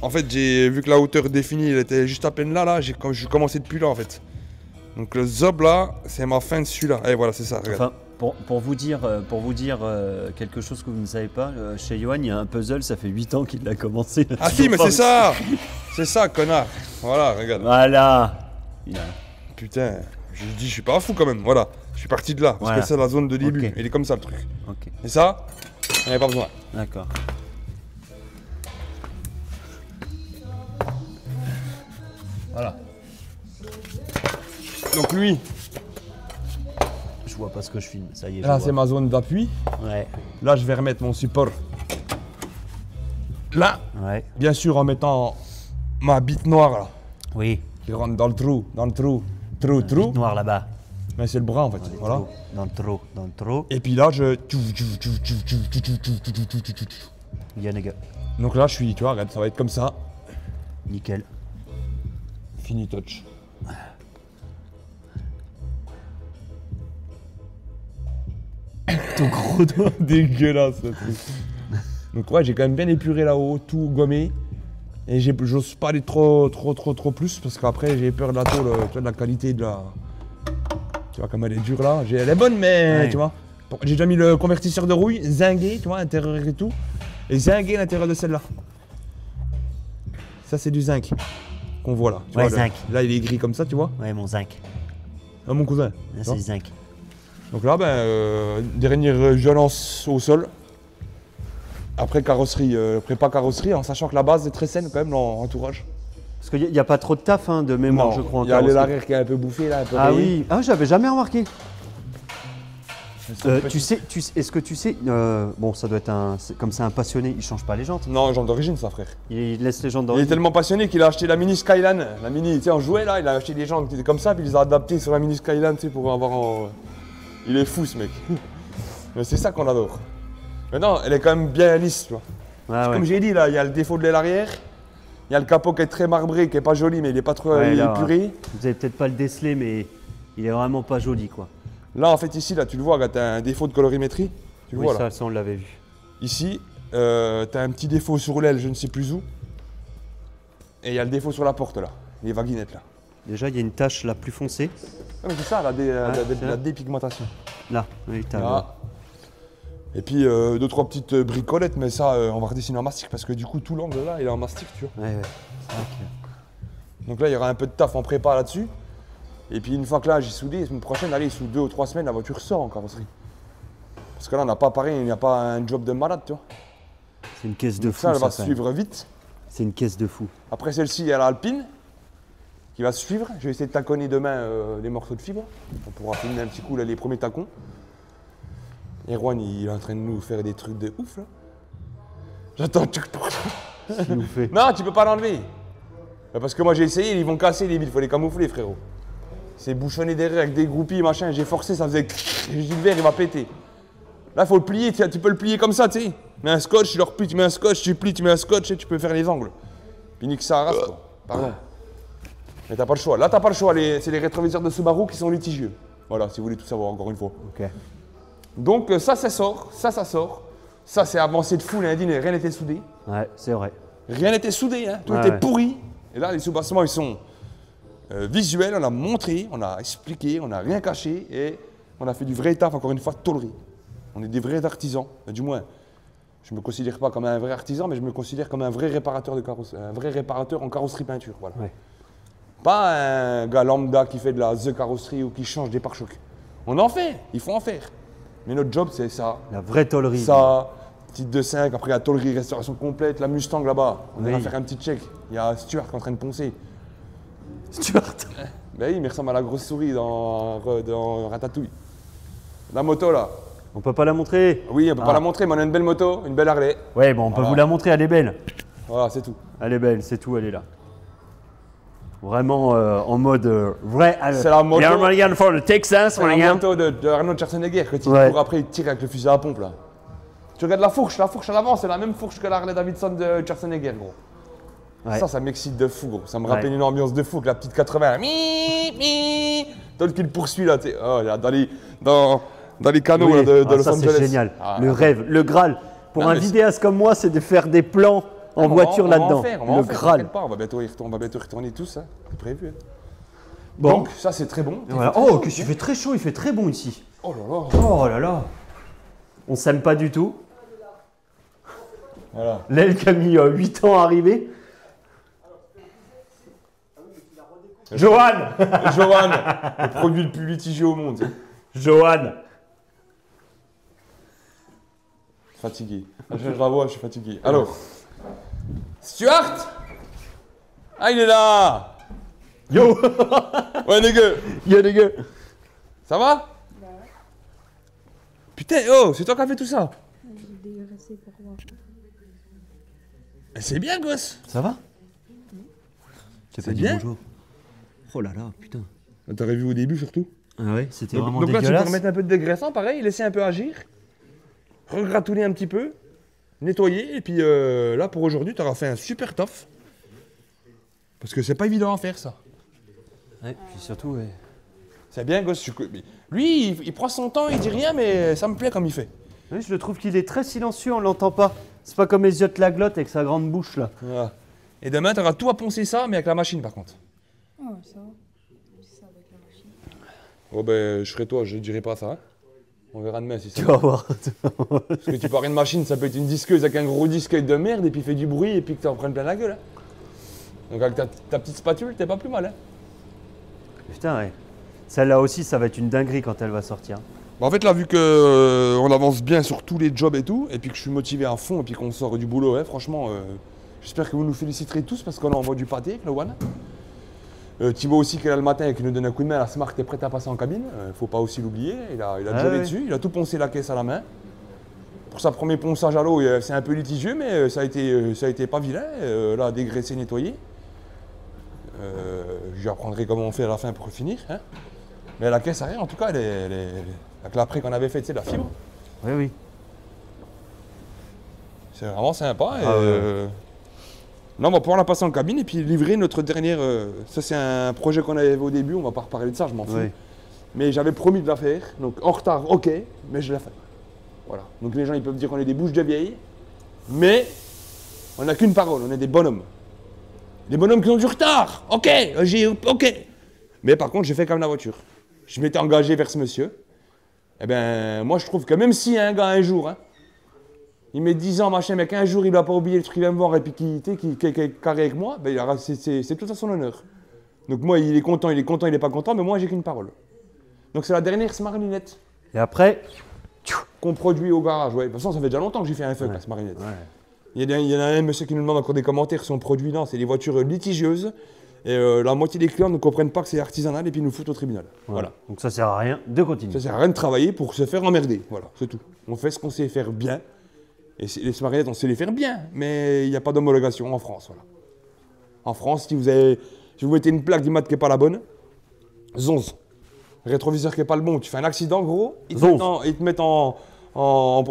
En fait j'ai vu que la hauteur définie elle était juste à peine là, j'ai commencé depuis là en fait. Donc le zob là, c'est ma fin de celui-là. Et voilà, c'est ça, regarde. Enfin, pour vous dire quelque chose que vous ne savez pas, chez Johan, il y a un puzzle, ça fait 8 ans qu'il l'a commencé. Ah si, mais c'est ça. C'est ça, connard. Voilà, regarde. Voilà. Il a- Putain, je dis je suis pas fou quand même, voilà. Je suis parti de là, parce Voilà. que c'est la zone de début. Ok. Il est comme ça le truc. Ok, Et ça, on n'avait pas besoin. d'accord. Voilà. Donc lui, Je vois pas ce que je filme, ça y est. je là vois. c'est ma zone d'appui. Ouais, Là je vais remettre mon support. Là, ouais. bien sûr en mettant ma bite noire là, Oui, qui rentre dans le trou, trou. noir là-bas. Mais c'est le bras en fait, voilà. Dans le trou. Et puis là je... Yanega. Donc là je suis, tu vois, regarde, ça va être comme ça. Nickel. Fini touch. Ton gros doigt. Dégueulasse ce truc. Donc ouais, j'ai quand même bien épuré là-haut, tout gommé. Et j'ose pas aller trop plus parce qu'après j'ai peur de la tôle, tu vois, de la qualité de la... Tu vois comme elle est dure là. Elle est bonne mais Ouais. tu vois. J'ai déjà mis le convertisseur de rouille, zingué, tu vois, intérieur et tout. Et zingué à l'intérieur de celle-là. Ça c'est du zinc qu'on voit là. Tu Ouais, vois, zinc. Là il est gris comme ça, tu vois. Ouais, mon zinc. à mon cousin. Là, c'est zinc. Donc là, dernière violence au sol. Après carrosserie, prépa carrosserie, en sachant que la base est très saine quand même, l'entourage. Parce qu'il n'y a pas trop de taf de mémoire, je crois. Il y a l'arrière qui est un peu bouffé là, un peu Ah rayé. oui, ah, j'avais jamais remarqué. Est-ce que tu sais, bon, ça doit être comme c'est un passionné, il change pas les jantes. Non, jantes d'origine, ça, frère. Il laisse les jantes Il est d'origine. tellement passionné qu'il a acheté la mini Skyline. La mini, tu sais, on jouait là, il a acheté des jantes qui étaient comme ça, puis il les a adaptées sur la mini Skyline, tu sais, pour avoir en. Il est fou, ce mec. Mais c'est ça qu'on adore. Mais non, elle est quand même bien lisse, tu vois. Ah, ouais. Comme j'ai dit, là, il y a le défaut de l'aile arrière. Il y a le capot qui est très marbré, qui est pas joli, mais il est pas trop Ouais, là, épuré. Vous avez peut-être pas le déceler, mais il est vraiment pas joli, quoi. Là, en fait, ici, là, tu le vois, tu as un défaut de colorimétrie. Tu le Oui, vois, là. ça, on l'avait vu. Ici, tu as un petit défaut sur l'aile, je ne sais plus où. Et il y a le défaut sur la porte, là. Les vaguinettes, là. Déjà, il y a une tache là plus foncée. Ah, mais c'est ça, la c'est là. dépigmentation. Là, oui, t'as. Là. Et puis, 2-3 petites bricolettes, mais ça, on va redessiner en mastic, parce que du coup, tout l'angle, là, il est en mastic, tu vois. Ouais, ouais. C'est vrai que- Donc là, il y aura un peu de taf en prépa là-dessus. Et puis, une fois que là, j'ai soudé, la semaine prochaine, allez, sous 2 ou 3 semaines, la voiture sort en carrosserie. Parce que là, on n'a pas pareil, il n'y a pas un job de malade, tu vois. C'est une caisse de Donc fou. ça, elle va quand se même. suivre vite. C'est une caisse de fou. Après celle-ci, il y a l'Alpine qui va se suivre. Je vais essayer de taconner demain les morceaux de fibre. On pourra filmer un petit coup là, les premiers tacons. Et Erwan, il est en train de nous faire des trucs de ouf là. J'attends. Il nous fait. Non, tu peux pas l'enlever. Parce que moi j'ai essayé, ils vont casser les billes, il faut les camoufler, frérot. C'est bouchonné derrière avec des groupies, machin. J'ai forcé, ça faisait. J'ai dit le verre, il va péter. Là, il faut le plier, tu peux le plier comme ça, tu sais. Mets un scotch, tu le replies, tu mets un scotch, tu plies, tu mets un scotch et tu peux faire les angles. Puis nique ça à race, quoi. Pardon. Mais t'as pas le choix. Là, t'as pas le choix. C'est les rétroviseurs de Subaru qui sont litigieux. Voilà, si vous voulez tout savoir, encore une fois. Ok. Donc, ça sort. Ça sort. Ça, c'est avancé de fou lundi, rien n'était soudé. Ouais, c'est vrai. Rien n'était soudé, hein. Tout Ouais, était ouais. pourri. Et là, les soubassements, ils sont visuels. On a montré, on a expliqué, on n'a rien caché. Et on a fait du vrai taf, encore une fois, de tôlerie. On est des vrais artisans. Du moins, je ne me considère pas comme un vrai artisan, mais je me considère comme un vrai réparateur de carrosserie. Un vrai réparateur en carrosserie peinture. Voilà. Ouais. Pas un gars lambda qui fait de la The carrosserie ou qui change des pare-chocs. On en fait, il faut en faire. Mais notre job, c'est ça. La vraie tôlerie. Ça, titre de 5, après la tôlerie, restauration complète, la Mustang là-bas. On Oui. va faire un petit check. Il y a Stuart qui est en train de poncer. Stuart. Ben oui, il me ressemble à la grosse souris dans Ratatouille. La moto là. On peut pas la montrer. Oui, on peut Ah. pas la montrer, mais on a une belle moto, une belle Harley. Ouais, bon, on peut Voilà. vous la montrer, elle est belle. Voilà, c'est tout. Elle est belle, c'est tout, elle est là. Vraiment en mode vrai. C'est la moto. Yeah, Mulligan for the Texas, C'est la Mulligan. moto de Arnold Schwarzenegger quand il Ouais. court après, il tire avec le fusil à pompe là. Tu regardes la fourche à l'avant, c'est la même fourche que la Harley Davidson de Schwarzenegger, gros. Ouais. Ça m'excite de fou, gros. Ça me Ouais. rappelle une ambiance de fou avec la petite 80. D'autres qui le poursuit là, tu sais. Oh, là, dans les canaux Oui. là, de Ah, Los ça, Angeles. c'est génial. Ah, le rêve, le Graal. Pour Non, un mais vidéaste comme moi, c'est de faire des plans en on va voiture on va en là-dedans. faire, on va Le en faire, Graal. t'inquiète pas, on va bientôt y retourner tous, hein. C'est prévu. Hein. Bon. Donc, ça c'est très bon. Et voilà. Oh, que il fait très chaud, il fait très bon ici. Oh là là. Oh là là. On s'aime pas du tout. Voilà. L'aile qui a mis 8 ans à arriver. Johan. Johan, le produit le plus litigieux au monde. Johan. Fatigué. Je la vois, je suis fatigué. Alors, Stuart. Ah, il est là. Yo. Ouais, les gars. Yo les gars. Ça va? Putain, oh, c'est toi qui as fait tout ça? J'ai dégraissé pour voir. Eh, c'est bien, gosse. Ça va? Tu C'est bien. bonjour. Oh là là, putain. T'aurais vu au début surtout. Ah ouais, c'était Donc, vraiment donc là, tu peux dégueulasse. remettre un peu de dégraissant, pareil, laisser un peu agir, regratouiller un petit peu, nettoyer, et puis là, pour aujourd'hui, tu auras fait un super taf. Parce que c'est pas évident à faire, ça. Ouais, puis surtout, ouais. C'est bien, gosse. Lui, il prend son temps, il dit rien, mais ça me plaît comme il fait. Oui, je le trouve qu'il est très silencieux, on l'entend pas. C'est pas comme Elliot Laglotte avec sa grande bouche là. Voilà. Et demain, tu auras tout à poncer ça, mais avec la machine, par contre. Oh, ça va. C'est ça avec la machine. Oh, ben, je serai toi, je dirai pas ça. Hein. On verra demain si ça Tu vas voir. Parce que tu pars une machine, ça peut être une disqueuse avec un gros disque de merde, et puis il fait du bruit, et puis que tu en prennes plein la gueule. Hein. Donc avec ta petite spatule, t'es pas plus mal. Hein. Putain, ouais. Celle-là aussi, ça va être une dinguerie quand elle va sortir. Bah, en fait, là, vu qu'on avance bien sur tous les jobs et tout, et puis que je suis motivé à fond, et puis qu'on sort du boulot, ouais, franchement, j'espère que vous nous féliciterez tous parce qu'on envoie du pâté avec le One. Thibaut aussi, qui est là le matin et qui nous donne un coup de main. La Smart est prête à passer en cabine, faut pas aussi l'oublier. Il a jobé dessus, il a tout poncé la caisse à la main. Pour sa premier ponçage à l'eau, c'est un peu litigieux, mais ça a été pas vilain. Là, dégraissé, nettoyé. Je lui apprendrai comment on fait à la fin pour finir. Hein. Mais la caisse arrière, en tout cas, avec l'après qu'on avait fait, c'est de la fibre. Oui, oui. C'est vraiment sympa. Et, Ah, ouais. Là, on va pouvoir la passer en cabine et puis livrer notre dernière. Ça, c'est un projet qu'on avait au début, on va pas reparler de ça, je m'en fous. Oui. Mais j'avais promis de la faire. Donc en retard, ok, mais je l'ai fait. Voilà. Donc les gens, ils peuvent dire qu'on est des bouches de vieilles, mais on n'a qu'une parole, on est des bonhommes. Des bonhommes qui ont du retard, ok, ok. Mais par contre, j'ai fait comme la voiture. Je m'étais engagé vers ce monsieur. Eh ben, moi, je trouve que même si un gars, un jour, hein, il met 10 ans, machin, mais qu'un jour, il ne doit pas oublier le truc, il va me voir et puis qui est carré avec moi, ben, c'est tout à son honneur. Donc moi, il est content, il n'est pas content, mais moi, j'ai qu'une parole. Donc c'est la dernière Smarlinette Et après, qu'on produit au garage. Ouais. De toute façon, ça fait déjà longtemps que j'ai fait un fuck, la Smarlinette. ouais. Il y en a un monsieur qui nous demande encore des commentaires sur son produit. Non, c'est des voitures litigieuses. Et la moitié des clients ne comprennent pas que c'est artisanal et puis ils nous foutent au tribunal. Voilà. Donc ça sert à rien de continuer. Ça sert à rien de travailler pour se faire emmerder. Voilà, c'est tout. On fait ce qu'on sait faire bien. Et les Smarlinettes, on sait les faire bien. Mais il n'y a pas d'homologation en France. Voilà. En France, si vous mettez une plaque d'IMAT qui n'est pas la bonne, zonze. Rétroviseur qui n'est pas le bon, tu fais un accident, gros, ils te mettent en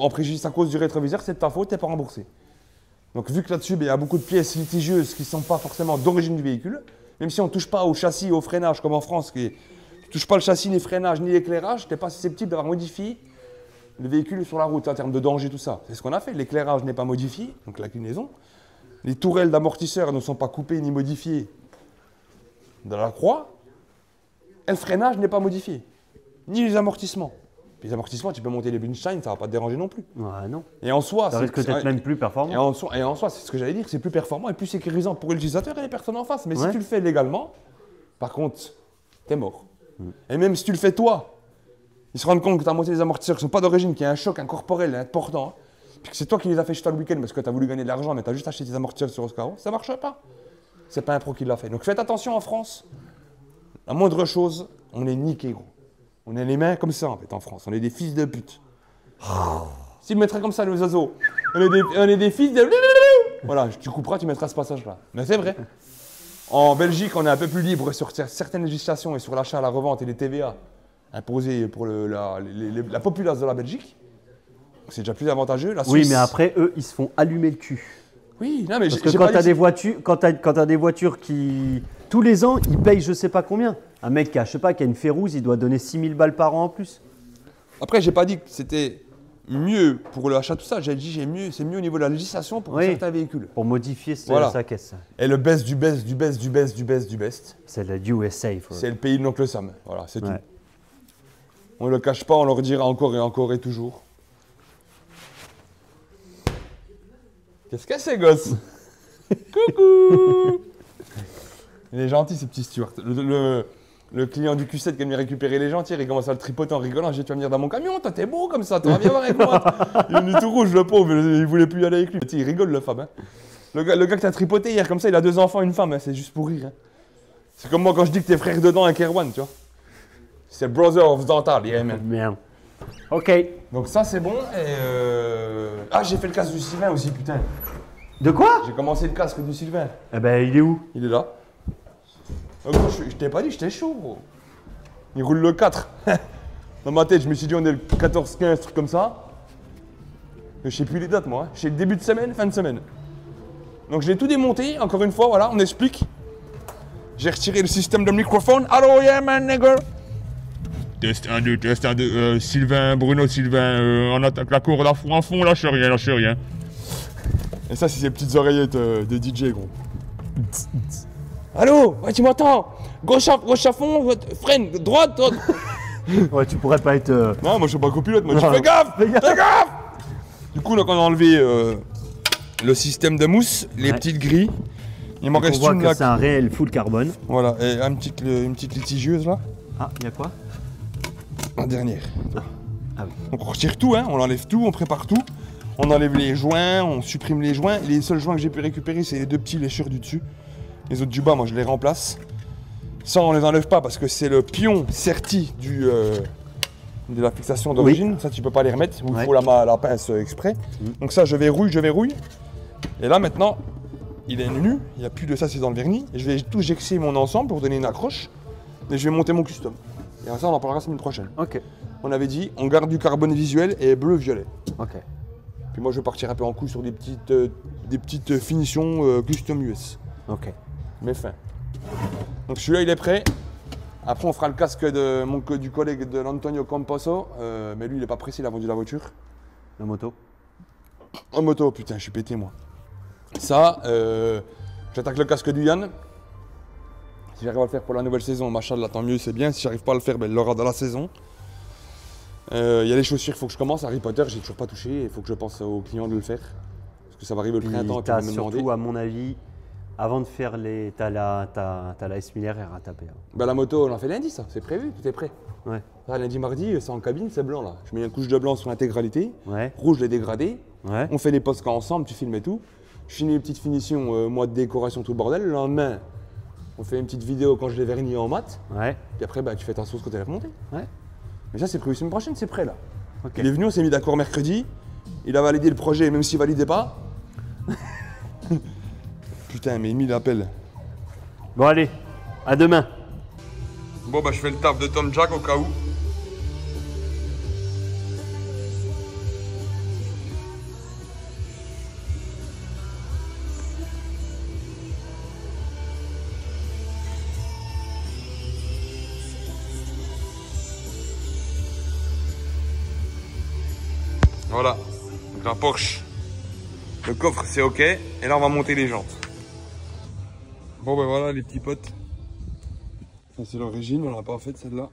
préjudice à cause du rétroviseur, c'est de ta faute, tu n'es pas remboursé. Donc vu que là-dessus, il y a beaucoup de pièces litigieuses qui ne sont pas forcément d'origine du véhicule, même si on ne touche pas au châssis, au freinage, comme en France, tu ne touches pas le châssis, ni le freinage, ni l'éclairage, tu n'es pas susceptible d'avoir modifié le véhicule sur la route en termes de danger, tout ça. C'est ce qu'on a fait, l'éclairage n'est pas modifié, donc la clinaison. Les tourelles d'amortisseurs ne sont pas coupées ni modifiées de la croix. Et le freinage n'est pas modifié, ni les amortissements. Les amortissements, tu peux monter les Bunstein, ça va pas te déranger non plus. Ouais, non. Et en soi, Ça risque d'être même plus performant. Et en soi, c'est ce que j'allais dire, c'est plus performant et plus sécurisant pour l'utilisateur et les personnes en face. Mais Ouais. si tu le fais légalement, par contre, t'es mort. Et même si tu le fais toi, ils se rendent compte que tu as monté des amortisseurs qui sont pas d'origine, qu'il y a un choc incorporel important, puis que c'est toi qui les as fait chez toi le week-end parce que tu as voulu gagner de l'argent, mais tu as juste acheté tes amortisseurs sur Oscaro, ça marche pas. C'est pas un pro qui l'a fait. Donc faites attention en France. La moindre chose, on est niqué, gros. On est les mains comme ça, en fait, en France. On est des fils de pute. S'ils mettraient comme ça, les oiseaux, on est des fils de... Voilà, tu couperas, tu mettras ce passage-là. Mais c'est vrai. En Belgique, on est un peu plus libre sur certaines législations et sur l'achat, la revente et les TVA imposés pour la populace de la Belgique. C'est déjà plus avantageux. La Oui, Suisse- mais après, eux, ils se font allumer le cul. Oui, non, mais Parce que quand tu as des voitures, quand t'as des voitures qui, tous les ans, ils payent je sais pas combien. Un mec qui a, je sais pas, qui a une Férouz, il doit donner 6000 balles par an en plus. Après, j'ai pas dit que c'était mieux pour l'achat, tout ça. J'ai dit c'est mieux au niveau de la législation pour Oui. certains véhicules. Pour modifier Voilà. sa caisse. Et le best du best du best du best du best du best, C'est le USA. c'est le pays de l'oncle Sam. Voilà, c'est tout. Ouais. On ne le cache pas, on leur dira encore et encore et toujours. Qu'est-ce que c'est, gosse? Coucou. Il est gentil, ce petit Stuart. Le client du Q7 qui est venu récupérer les jantiers, il commence à le tripoter en rigolant. J'ai dit, tu vas venir dans mon camion, toi, t'es beau comme ça, tu vas bien voir avec moi. Il est venu tout rouge, le pauvre, il voulait plus y aller avec lui. Il rigole, le femme. Hein. Le gars que t'as tripoté hier, comme ça, il a 2 enfants, une femme, hein, c'est juste pour rire. Hein. C'est comme moi quand je dis que t'es frère dedans avec Erwan, tu vois. C'est brother of dental, yeah, man. Merde. Ok. Donc ça, c'est bon. Et Ah, j'ai fait le casque du Sylvain aussi, putain. De quoi? J'ai commencé le casque du Sylvain. Eh ben, il est où? Il est là. Oh, gros, je t'ai pas dit, j'étais chaud, gros. Il roule le 4. Dans ma tête, je me suis dit, on est le 14-15, truc comme ça. Je sais plus les dates, moi. Hein. Je sais le début de semaine, fin de semaine. Donc, j'ai tout démonté. Encore une fois, voilà, on explique. J'ai retiré le système de microphone. Allô, yeah, man, nigga. Test 1, 2, test 1, 2. Sylvain, Bruno, Sylvain, on attaque la cour, en fond, lâche rien, lâche rien. Et ça, c'est ces petites oreillettes de DJ, gros. Allô, ouais, tu m'entends? Gauche à fond, freine, droite. Ouais, tu pourrais pas être. Non, moi je suis pas copilote, moi je Non. fais gaffe, Fais gaffe. fais gaffe. Du coup, là, on a enlevé le système de mousse, les Ouais. petites grilles. Il m'en On reste voit une que là. c'est un réel full carbone. Voilà, et une petite litigieuse là. Ah, il y a quoi? La dernière. Ah oui. Donc on retire tout, hein, on enlève tout, on prépare tout. On enlève les joints, on supprime les joints. Les seuls joints que j'ai pu récupérer, c'est les 2 petits léchures du dessus. Les autres du bas, moi je les remplace. Ça, on les enlève pas parce que c'est le pion serti de la fixation d'origine. Ça, tu peux pas les remettre. Il faut la pince exprès. Donc ça, je verrouille. Et là, maintenant, il est nu. Il n'y a plus de ça, c'est dans le vernis. Et je vais tout gexer mon ensemble pour donner une accroche. Et je vais monter mon custom. Et ça, on en parlera la semaine prochaine. Ok. On avait dit, on garde du carbone visuel et bleu-violet. Ok. Puis moi, je vais partir un peu en couille sur des petites finitions custom US. Ok. Mais fin. Donc celui-là, il est prêt. Après, on fera le casque du collègue de l'Antonio Camposo. Mais lui, il est pas pressé, il a vendu la voiture. La moto. En moto, putain, je suis pété, moi. Ça, j'attaque le casque du Yann. Si j'arrive à le faire pour la nouvelle saison, machallah, tant mieux, c'est bien. Si j'arrive pas à le faire, ben, il l'aura dans la saison. Il y a les chaussures, il faut que je commence. Harry Potter, j'ai toujours pas touché. Il faut que je pense au client de le faire. Parce que ça va arriver le printemps. T'as et puis il va me surtout, demander. à mon avis, avant de faire les... T'as la S 1000 R à taper. Hein. Ben, la moto, on l'a fait lundi, ça. C'est prévu, tout est prêt. Ouais. Là, lundi, mardi, c'est en cabine, c'est blanc là. Je mets une couche de blanc sur l'intégralité. Ouais. Rouge, les dégradés. Ouais. On fait les postes ensemble, tu filmes et tout. Je finis les petites finitions, moi de décoration, tout le bordel. Le lendemain, on fait une petite vidéo quand je l'ai vernis en mat. Ouais. Puis après, bah, tu fais ta sauce quand elle est remontée. Ouais. Mais ça, c'est prévu semaine prochaine, c'est prêt là. Ok. Il est venu, on s'est mis d'accord mercredi. Il a validé le projet, même s'il validait pas. Putain, mais il m'a mis l'appel. Bon, allez. À demain. Bon, bah, je fais le taf de Tom Jack au cas où. Voilà, donc la Porsche, le coffre c'est ok, et là on va monter les jantes. Bon ben voilà les petits potes, ça c'est l'origine, on l'a pas faite celle-là.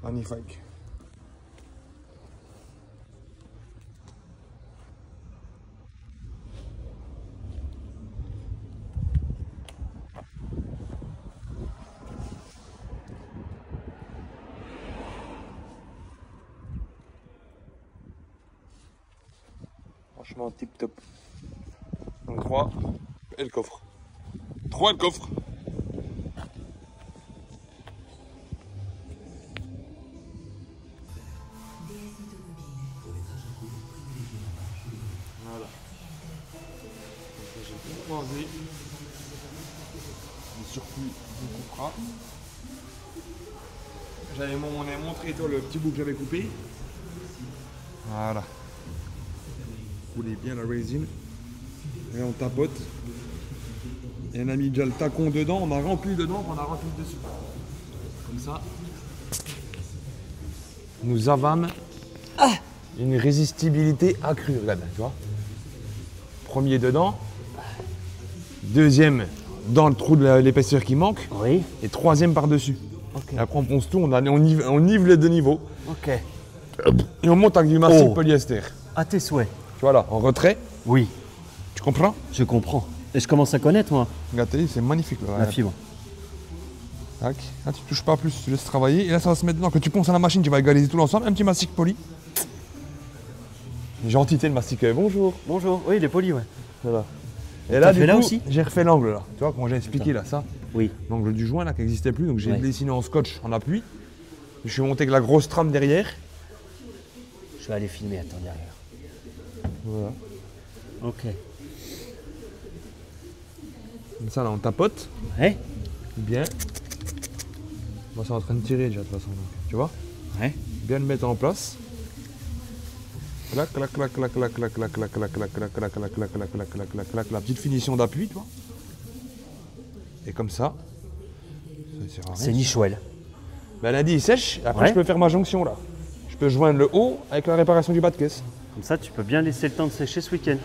Magnifique. Franchement tip top. Donc 3 et le coffre. 3 et le coffre. Voilà. Donc j'ai tout croisé. Le surplus on coupera. On a montré toi le petit bout que j'avais coupé. Voilà. Roulez bien la résine. Et on tapote. Et on a mis déjà le tacon dedans, on a rempli dedans, on a rempli dessus. Comme ça. Nous avons une résistibilité accrue, regarde, tu vois. Premier dedans. Deuxième dans le trou de l'épaisseur qui manque. Oui. Et troisième par-dessus. Ok. Et après on ponce tout, on nive les deux niveaux. Ok. Et on monte avec du mastic Oh. polyester. À tes souhaits. Tu vois là, en retrait. Oui. Tu comprends? Je comprends. Et je commence à connaître, moi, Regardez, c'est magnifique. Là. la fibre. Tac. Là, tu touches pas plus, tu laisses travailler. Et là, ça va se mettre dedans. Quand tu ponces à la machine, tu vas égaliser tout l'ensemble. Un petit mastic poli. Gentité, le mastic. Bonjour. Bonjour. Oui, il est poli, ouais. Voilà. Et Et t'as là, fait du là coup, aussi j'ai refait l'angle là. Tu vois, comment j'ai expliqué là, ça. Oui. L'angle du joint là, qui n'existait plus. Donc j'ai Ouais. dessiné en scotch en appui. Je suis monté avec la grosse trame derrière. Je vais aller filmer, attends, derrière. Voilà. Ok. Comme ça, là, on tapote. Ouais. Bien. Moi, c'est en train de tirer déjà de toute façon. Donc, tu vois. Ouais. Bien le mettre en place. Clac, clac, clac, clac, clac, clac, clac, clac, clac, clac, clac, clac, clac, clac, clac, clac, clac, clac, clac, la petite finition d'appui, tu vois. Et comme ça. C'est Nichouel. Ben lundi il sèche, et après Ouais. je peux faire ma jonction là. Je peux joindre le haut avec la réparation du bas de caisse. Comme ça, tu peux bien laisser le temps de sécher ce week-end.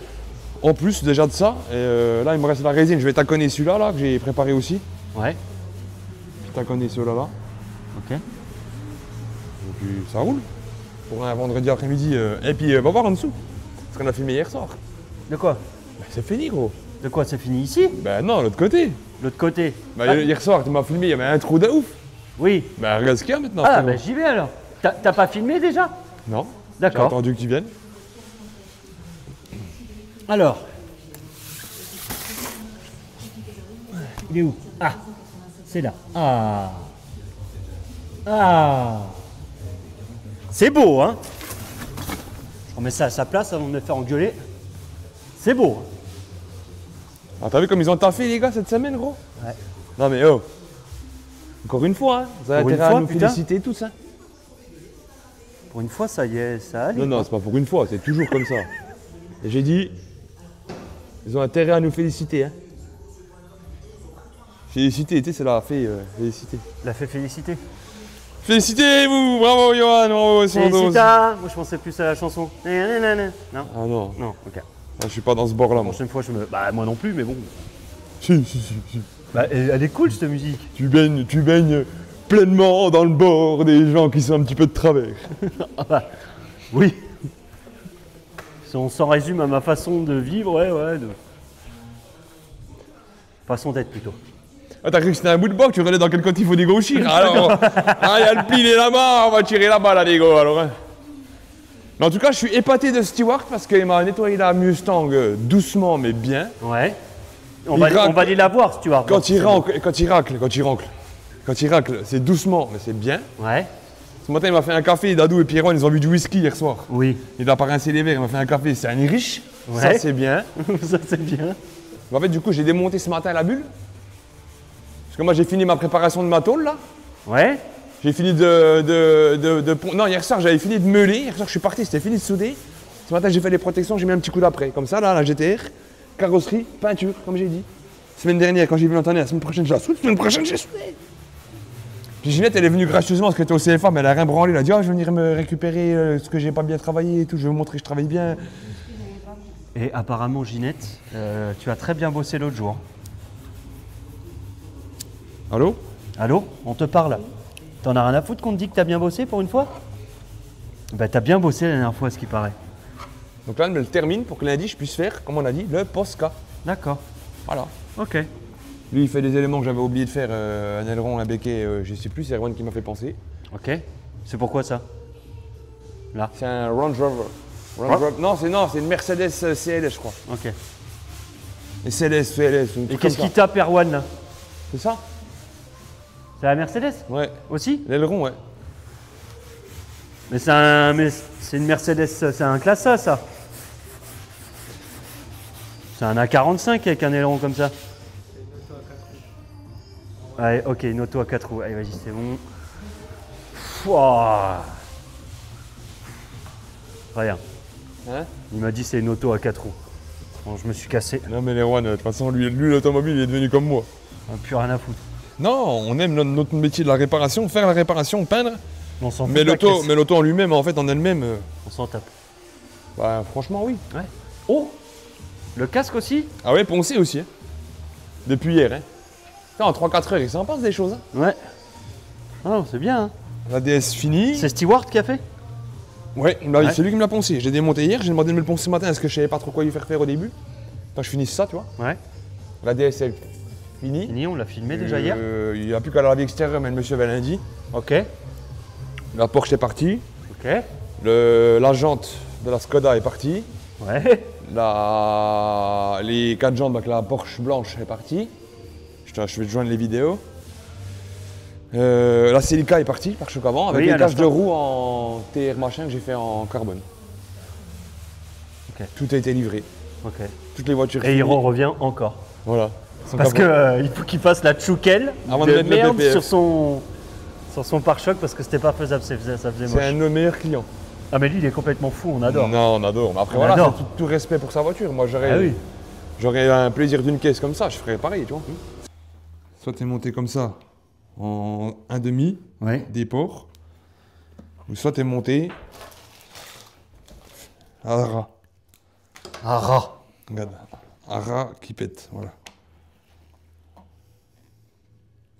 En plus déjà de ça, et là il me reste la résine, je vais taconner celui-là là, que j'ai préparé aussi. Ouais. Je vais taconner celui-là là. Ok. Et puis ça roule. Pour un vendredi après-midi. Et puis va voir en dessous. Ce qu'on a filmé hier soir. De quoi? Ben, c'est fini, gros. De quoi, c'est fini ici? Ben non, l'autre côté. L'autre côté? Ben, Ah, hier soir, tu m'as filmé, il y avait un trou de ouf. oui. Ben regarde ce qu'il y a maintenant. Ah, frérot. ben j'y vais alors. T'as pas filmé déjà? Non. J'ai D'accord. attendu que tu viennes. Alors. Il est où? Ah, c'est là. Ah. Ah. C'est beau, hein? Je remets ça à sa place avant de me faire engueuler. C'est beau. Hein. Ah, t'as vu comme ils ont taffé, les gars, cette semaine, gros? Ouais. Non, mais oh. Encore une fois, hein. Vous avez Pour une intérêt fois, à nous putain. féliciter tous, hein. Pour une fois, ça y est, ça allait. Non, non, c'est pas pour une fois, c'est toujours comme ça. Et j'ai dit, ils ont intérêt à nous féliciter, hein. Féliciter, tu sais, c'est la fée, féliciter. La fait féliciter. Félicitez-vous, bravo Johan, bravo Sandoz. Félicita. Moi, je pensais plus à la chanson. Non? Ah non, Non, ok. je suis pas dans ce bord-là, La moi. prochaine fois, je me. Bah, moi non plus, mais bon. Si. Bah, elle est cool, cette musique. Tu baignes pleinement dans le bord des gens qui sont un petit peu de travers. Ah bah, oui. Si on s'en résume à ma façon de vivre, ouais, de... Façon d'être plutôt. Ah, t'as cru que c'était un bout de bois que tu relais dans quel côté il faut dégauchir. Alors, il y a le pile là-bas, on va tirer là-bas, là, les gars, alors. Hein. Mais en tout cas, je suis épaté de Stewart parce qu'il m'a nettoyé la Mustang doucement, mais bien. Ouais. On Il va racle. aller la voir, si tu vois. Quand il racle, c'est doucement, mais c'est bien. Ouais. Ce matin, il m'a fait un café, Dadou et Pierron, ils ont bu du whisky hier soir. Oui. Il a pas rincé les verres, il m'a fait un café, c'est un Irish. Ouais. Ça, c'est bien. Ça, c'est bien. En fait, du coup, j'ai démonté ce matin la bulle. Parce que moi, j'ai fini ma préparation de ma tôle, là. Ouais. J'ai fini Non, hier soir, j'avais fini de meuler. Hier soir, je suis parti, c'était fini de souder. Ce matin, j'ai fait les protections, j'ai mis un petit coup d'après. Comme ça, là, la GTR, carrosserie, peinture, comme j'ai dit. Semaine dernière, quand j'ai vu l'entendre, la semaine prochaine, je la soude. Semaine prochaine, j'ai soudé. Puis Ginette, elle est venue gracieusement parce qu'elle était au CFA, mais elle a rien branlé. Elle a dit, oh, je vais venir me récupérer ce que j'ai pas bien travaillé et tout. Je vais vous montrer que je travaille bien. Et apparemment, Ginette, tu as très bien bossé l'autre jour. Allô? Allô? On te parle. T'en as rien à foutre qu'on te dit que t'as bien bossé pour une fois? Bah, t'as bien bossé la dernière fois, ce qui paraît. Donc là, elle me le termine pour que lundi, je puisse faire, comme on a dit, le Posca. D'accord. Voilà. Ok. Lui, il fait des éléments que j'avais oublié de faire, un aileron, un béquet, je sais plus, c'est Erwan qui m'a fait penser. Ok. C'est pourquoi ça? Là. C'est un Range Rover. Non, c'est une Mercedes CLS, je crois. Ok. Et CLS. Et qu'est-ce qui tape Erwan là? C'est ça? C'est la Mercedes Ouais. aussi? L'aileron, ouais. Mais c'est une Mercedes, c'est un classe A ça. C'est un A45 avec un aileron comme ça. Ouais, ok, une auto à 4 roues. Allez, vas-y, c'est bon. Fouah. Rien. Hein? Il m'a dit c'est une auto à 4 roues. Bon, je me suis cassé. Non, mais l'Erwan, de toute façon, lui l'automobile, il est devenu comme moi. On a plus rien à foutre. Non, on aime notre métier de la réparation, faire la réparation, peindre. On s'en fout Mais de la caisse. l'auto en lui-même, en fait, en elle-même, On s'en tape. bah, franchement, oui. Ouais. Oh, le casque aussi? Ah ouais, poncé aussi. Hein. Depuis hier. Hein. Putain, en 3-4 heures, il s'en passe des choses. Hein. Ouais. Ah, c'est bien. Hein. La DS finie. C'est Stewart qui a fait? Ouais, Ouais. c'est lui qui me l'a poncé. J'ai démonté hier, j'ai demandé de me le poncer ce matin parce que je savais pas trop quoi lui faire au début. Quand je finisse ça, tu vois. Ouais. La DS est finie. Fini, on l'a filmé déjà hier. Il n'y a plus qu'à la vie extérieure, mais le monsieur avait lundi. Ok. La Porsche est partie. Ok. La jante de la Skoda est partie. Ouais. Les 4 jantes, donc la Porsche blanche est partie. Je vais te joindre les vidéos. La Celica est partie, par choc avant, avec Oui, les à caches de l'instant. roue en TR machin que j'ai fait en carbone. Ok. Tout a été livré. Ok. Toutes les voitures Et il finies. revient encore. Voilà. Parce que il faut qu'il fasse la tchouquelle Avant de de mettre le merde PPF. sur son pare-choc parce que c'était pas faisable, ça faisait C'est moche. un de nos meilleurs clients. Ah mais lui il est complètement fou, on adore. Non, on adore. Mais après, On voilà, adore. c'est tout respect pour sa voiture. Moi, Ah oui. j'aurais un plaisir d'une caisse comme ça, je ferais pareil, tu vois. Soit t'es monté comme ça, en 1,5 Ouais. déport, ou soit t'es monté à ras. Ah rat. Regarde, à ras qui pète, voilà.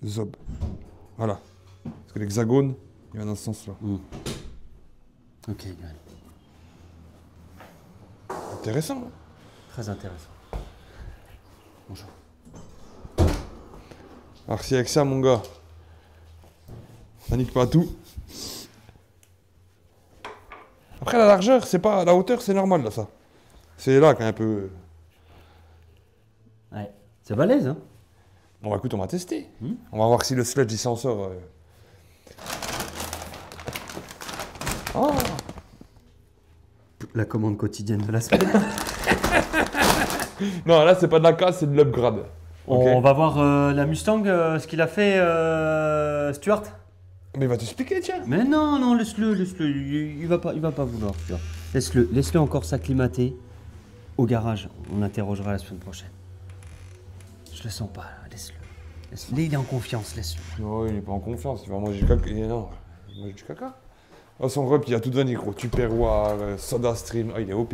Zob. Voilà. Parce que l'hexagone, il va dans ce sens-là. Ok, Intéressant. Hein. Très intéressant. Bonjour. Alors si avec ça, mon gars, ça nique pas tout. Après, la largeur, c'est pas... La hauteur, c'est normal, là, ça. C'est là qu'un peu... Ouais. C'est balèze, hein? Bon, bah, écoute, on va tester. On va voir si le sludge, il s'en sort. Oh. La commande quotidienne de la semaine. Non, là, c'est pas de la casse, c'est de l'upgrade. On va voir la Mustang, ce qu'il a fait, Stuart. Mais il va t'expliquer, tiens. Mais non, laisse-le. Il va pas vouloir. Stuart. Laisse-le encore s'acclimater au garage. On interrogera la semaine prochaine. Je le sens pas, là. Laisse-le. Il est en confiance, laisse-le. Non, il est pas en confiance, il va manger du caca. Non, il mange du caca. Oh, son rep, il a tout donné, gros. Tupperware, Soda Stream. Oh, il est OP.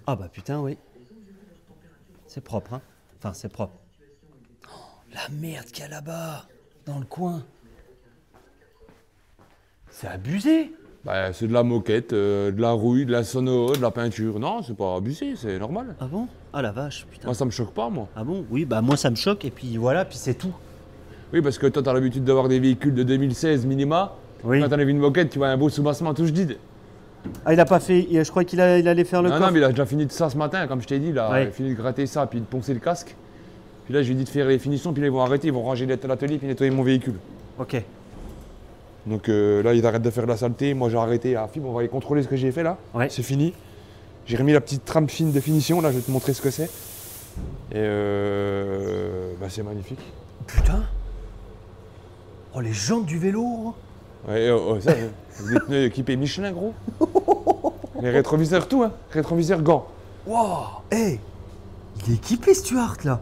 Ah bah putain, oui. C'est propre, hein. Enfin, c'est propre. Oh, la merde qu'il y a là-bas, dans le coin. C'est abusé. Bah, c'est de la moquette, de la rouille, de la sono, de la peinture. Non, c'est pas abusé, c'est normal. Ah bon? Ah la vache, putain. Moi, ça me choque pas, moi. Ah bon? Oui, bah moi ça me choque et puis voilà, puis c'est tout. Oui, parce que toi, t'as l'habitude d'avoir des véhicules de 2016 minima. Oui. Quand t'en as vu une moquette, tu vois un beau soubassement touche dide. Ah, il a pas fait. Je crois qu'il allait faire le Non, coffre. non, mais il a déjà fini de ça ce matin, comme je t'ai dit. Là, Ouais. il a fini de gratter ça, puis de poncer le casque. Puis là, je lui ai dit de faire les finitions, puis là, ils vont arrêter, ils vont ranger l'atelier, puis nettoyer mon véhicule. Ok. Donc là, ils arrêtent de faire de la saleté. Moi, j'ai arrêté à Fib, on va aller contrôler ce que j'ai fait là. Ouais. C'est fini. J'ai remis la petite trame fine de finition, là, je vais te montrer ce que c'est. Et bah, c'est magnifique. Putain. Oh, les jantes du vélo. Ouais, ça, des pneus équipés Michelin, gros. Les rétroviseurs, tout, hein. Rétroviseurs gants. Wow. Hey. Il est équipé, Stuart, là.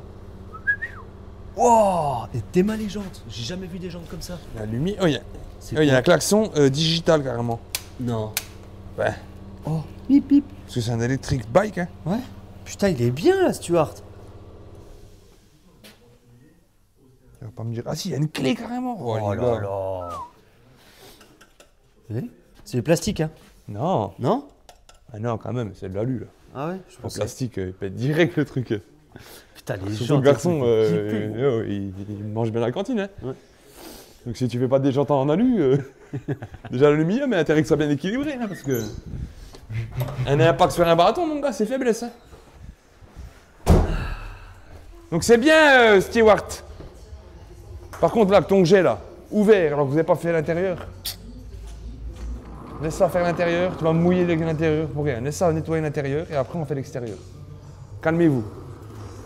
Wow. Et t'es mal les jantes. J'ai jamais vu des jantes comme ça. La lumière. Oh, il C'est y a quoi? un klaxon digital, carrément. Non. Ouais. Oh. Bip bip. Parce que c'est un electric bike, hein. Ouais. Putain, il est bien là, Stuart. Tu vas pas me dire. Ah si, il y a une clé carrément. Oh les là gars. là. Vous voyez? C'est du plastique, hein? Non. Non? Ah non, quand même, c'est de l'alu là. Ah ouais? Je En pensais. plastique, il pète direct le truc. Putain, les Surtout jantes. le garçon, équipées. il mange bien à la cantine. Hein. Ouais. Donc si tu fais pas des jantes en alu, déjà l'aluminium, mais intérêt que ça soit bien équilibré, hein, parce que un impact sur un bâton, mon gars, c'est faiblesse. Hein. Donc c'est bien, Stewart. Par contre, là, que ton jet là, ouvert, alors que vous n'avez pas fait l'intérieur. Laisse ça faire l'intérieur, tu vas mouiller l'intérieur pour rien. Laisse ça nettoyer l'intérieur et après on fait l'extérieur. Calmez-vous.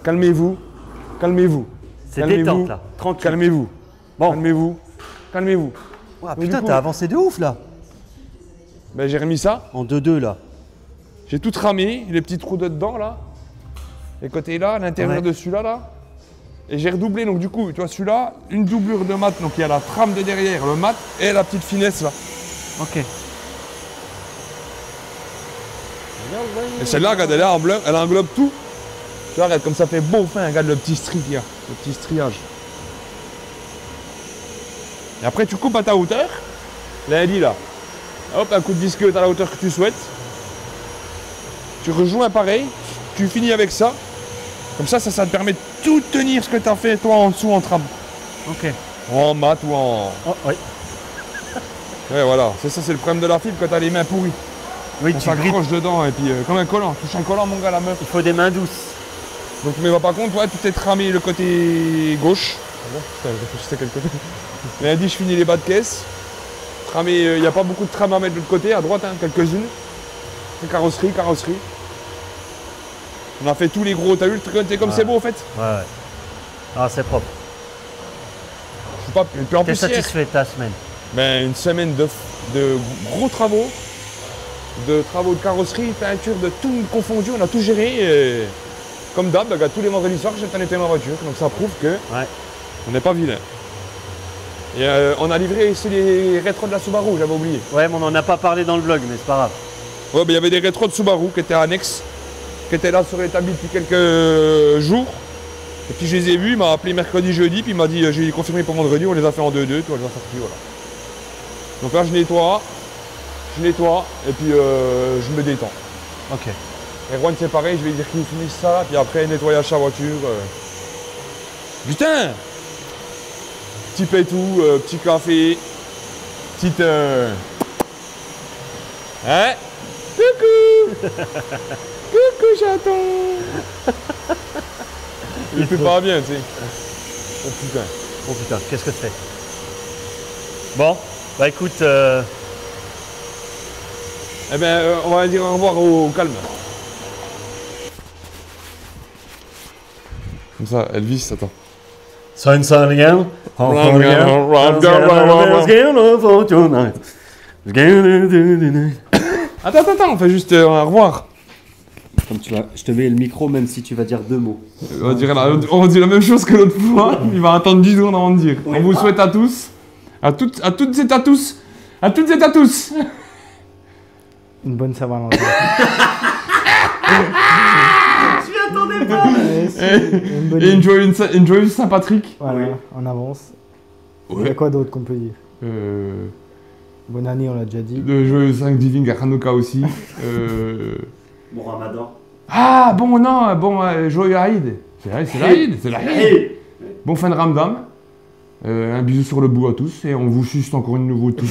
Calmez-vous. Calmez-vous. C'est Calmez-vous. détente là. Tranquille. Calmez-vous. Bon. Calmez-vous. Calmez-vous. Ouah, Donc, putain, du coup- t'as avancé de ouf là. Ben, j'ai remis ça. En 2-2 là. J'ai tout ramé, les petits trous de dedans là. Les côtés là, l'intérieur Ouais. de celui-là là. Et j'ai redoublé, donc du coup, tu vois, celui-là, une doublure de mat, donc il y a la trame de derrière, le mat et la petite finesse là. Ok. Et celle-là, regarde, elle englobe tout. Tu vois, regarde, comme ça fait beau fin, regarde le petit stri qu'il y a, le petit striage. Et après, tu coupes à ta hauteur, lundi là. Hop, un coup de disque à la hauteur que tu souhaites. Tu rejoins pareil, tu finis avec ça. Comme ça te permet de tout tenir ce que tu as fait toi en dessous en trame. Ok. Ou en mat ou en... Oh, oui. Ouais, voilà, c'est ça, c'est le problème de la fibre quand t'as les mains pourries. Oui, On tu grippes. s'accroche dedans et puis comme un collant, touche un collant mon gars la meuf. Il faut des mains douces. Donc mais va pas compte, ouais, tu t'es tramé le côté gauche. Ah bon, putain, je réfléchissais quel côté. Lundi, je finis les bas de caisse. Tramé, il n'y a pas beaucoup de trames à mettre de l'autre côté, à droite, hein, quelques-unes. Carrosserie. On a fait tous les gros, t'as vu le truc, comme c'est beau en fait. Ouais, ouais. Ah, c'est propre. Je sais pas, et puis en T'es plus hier, satisfait de ta semaine? ben, une semaine de gros travaux. De travaux de carrosserie, peinture, de tout confondu, on a tout géré. Et comme d'hab, regarde, tous les vendredis soirs, j'ai nettoyé ma voiture. Donc ça prouve que Ouais. on n'est pas vilain. Et on a livré ici les rétros de la Subaru, j'avais oublié. Ouais, mais on en a pas parlé dans le vlog, mais c'est pas grave. Ouais, ben, il y avait des rétros de Subaru qui étaient annexes, qui étaient là sur l'établi depuis quelques jours. Et puis je les ai vus, il m'a appelé mercredi, jeudi, puis il m'a dit j'ai confirmé pour vendredi, on les a fait en 2-2, puis on les a sortis, voilà. Donc là je nettoie, et puis je me détends. Ok. Et Juan c'est pareil, je vais dire qu'il finisse ça, puis après nettoyage sa voiture. Putain! Petit pétou, petit café, petite... Hein? Coucou! Coucou chaton! Il fait pas bien, tu sais. Oh putain. Oh putain, qu'est-ce que c'est? Bon, bah écoute, Eh ben, on va dire au revoir au calme. Comme ça, Elvis, attends. Attends, on fait juste au revoir. Comme tu vas, je te mets le micro même si tu vas dire 2 mots. On dit la même chose que l'autre fois, il va attendre 10 secondes avant de dire. Oui. On vous souhaite à tous, à toutes et à tous, Une bonne Saint-Valentin. Je m'y attendais pas. Une bonne... et enjoy Saint-Patrick. Voilà, Oui. en avance. Il y Ouais. a quoi d'autre qu'on peut dire? Bonne année, on l'a déjà dit. Le joyeux Thanksgiving à Hanouka aussi. Bon ramadan. Ah bon non, bon joyeux Aïd. C'est l'Aïd, c'est l'Aïd. Hey. Bon fin de Ramadan. Un bisou sur le bout à tous et on vous suce encore une nouveau tous.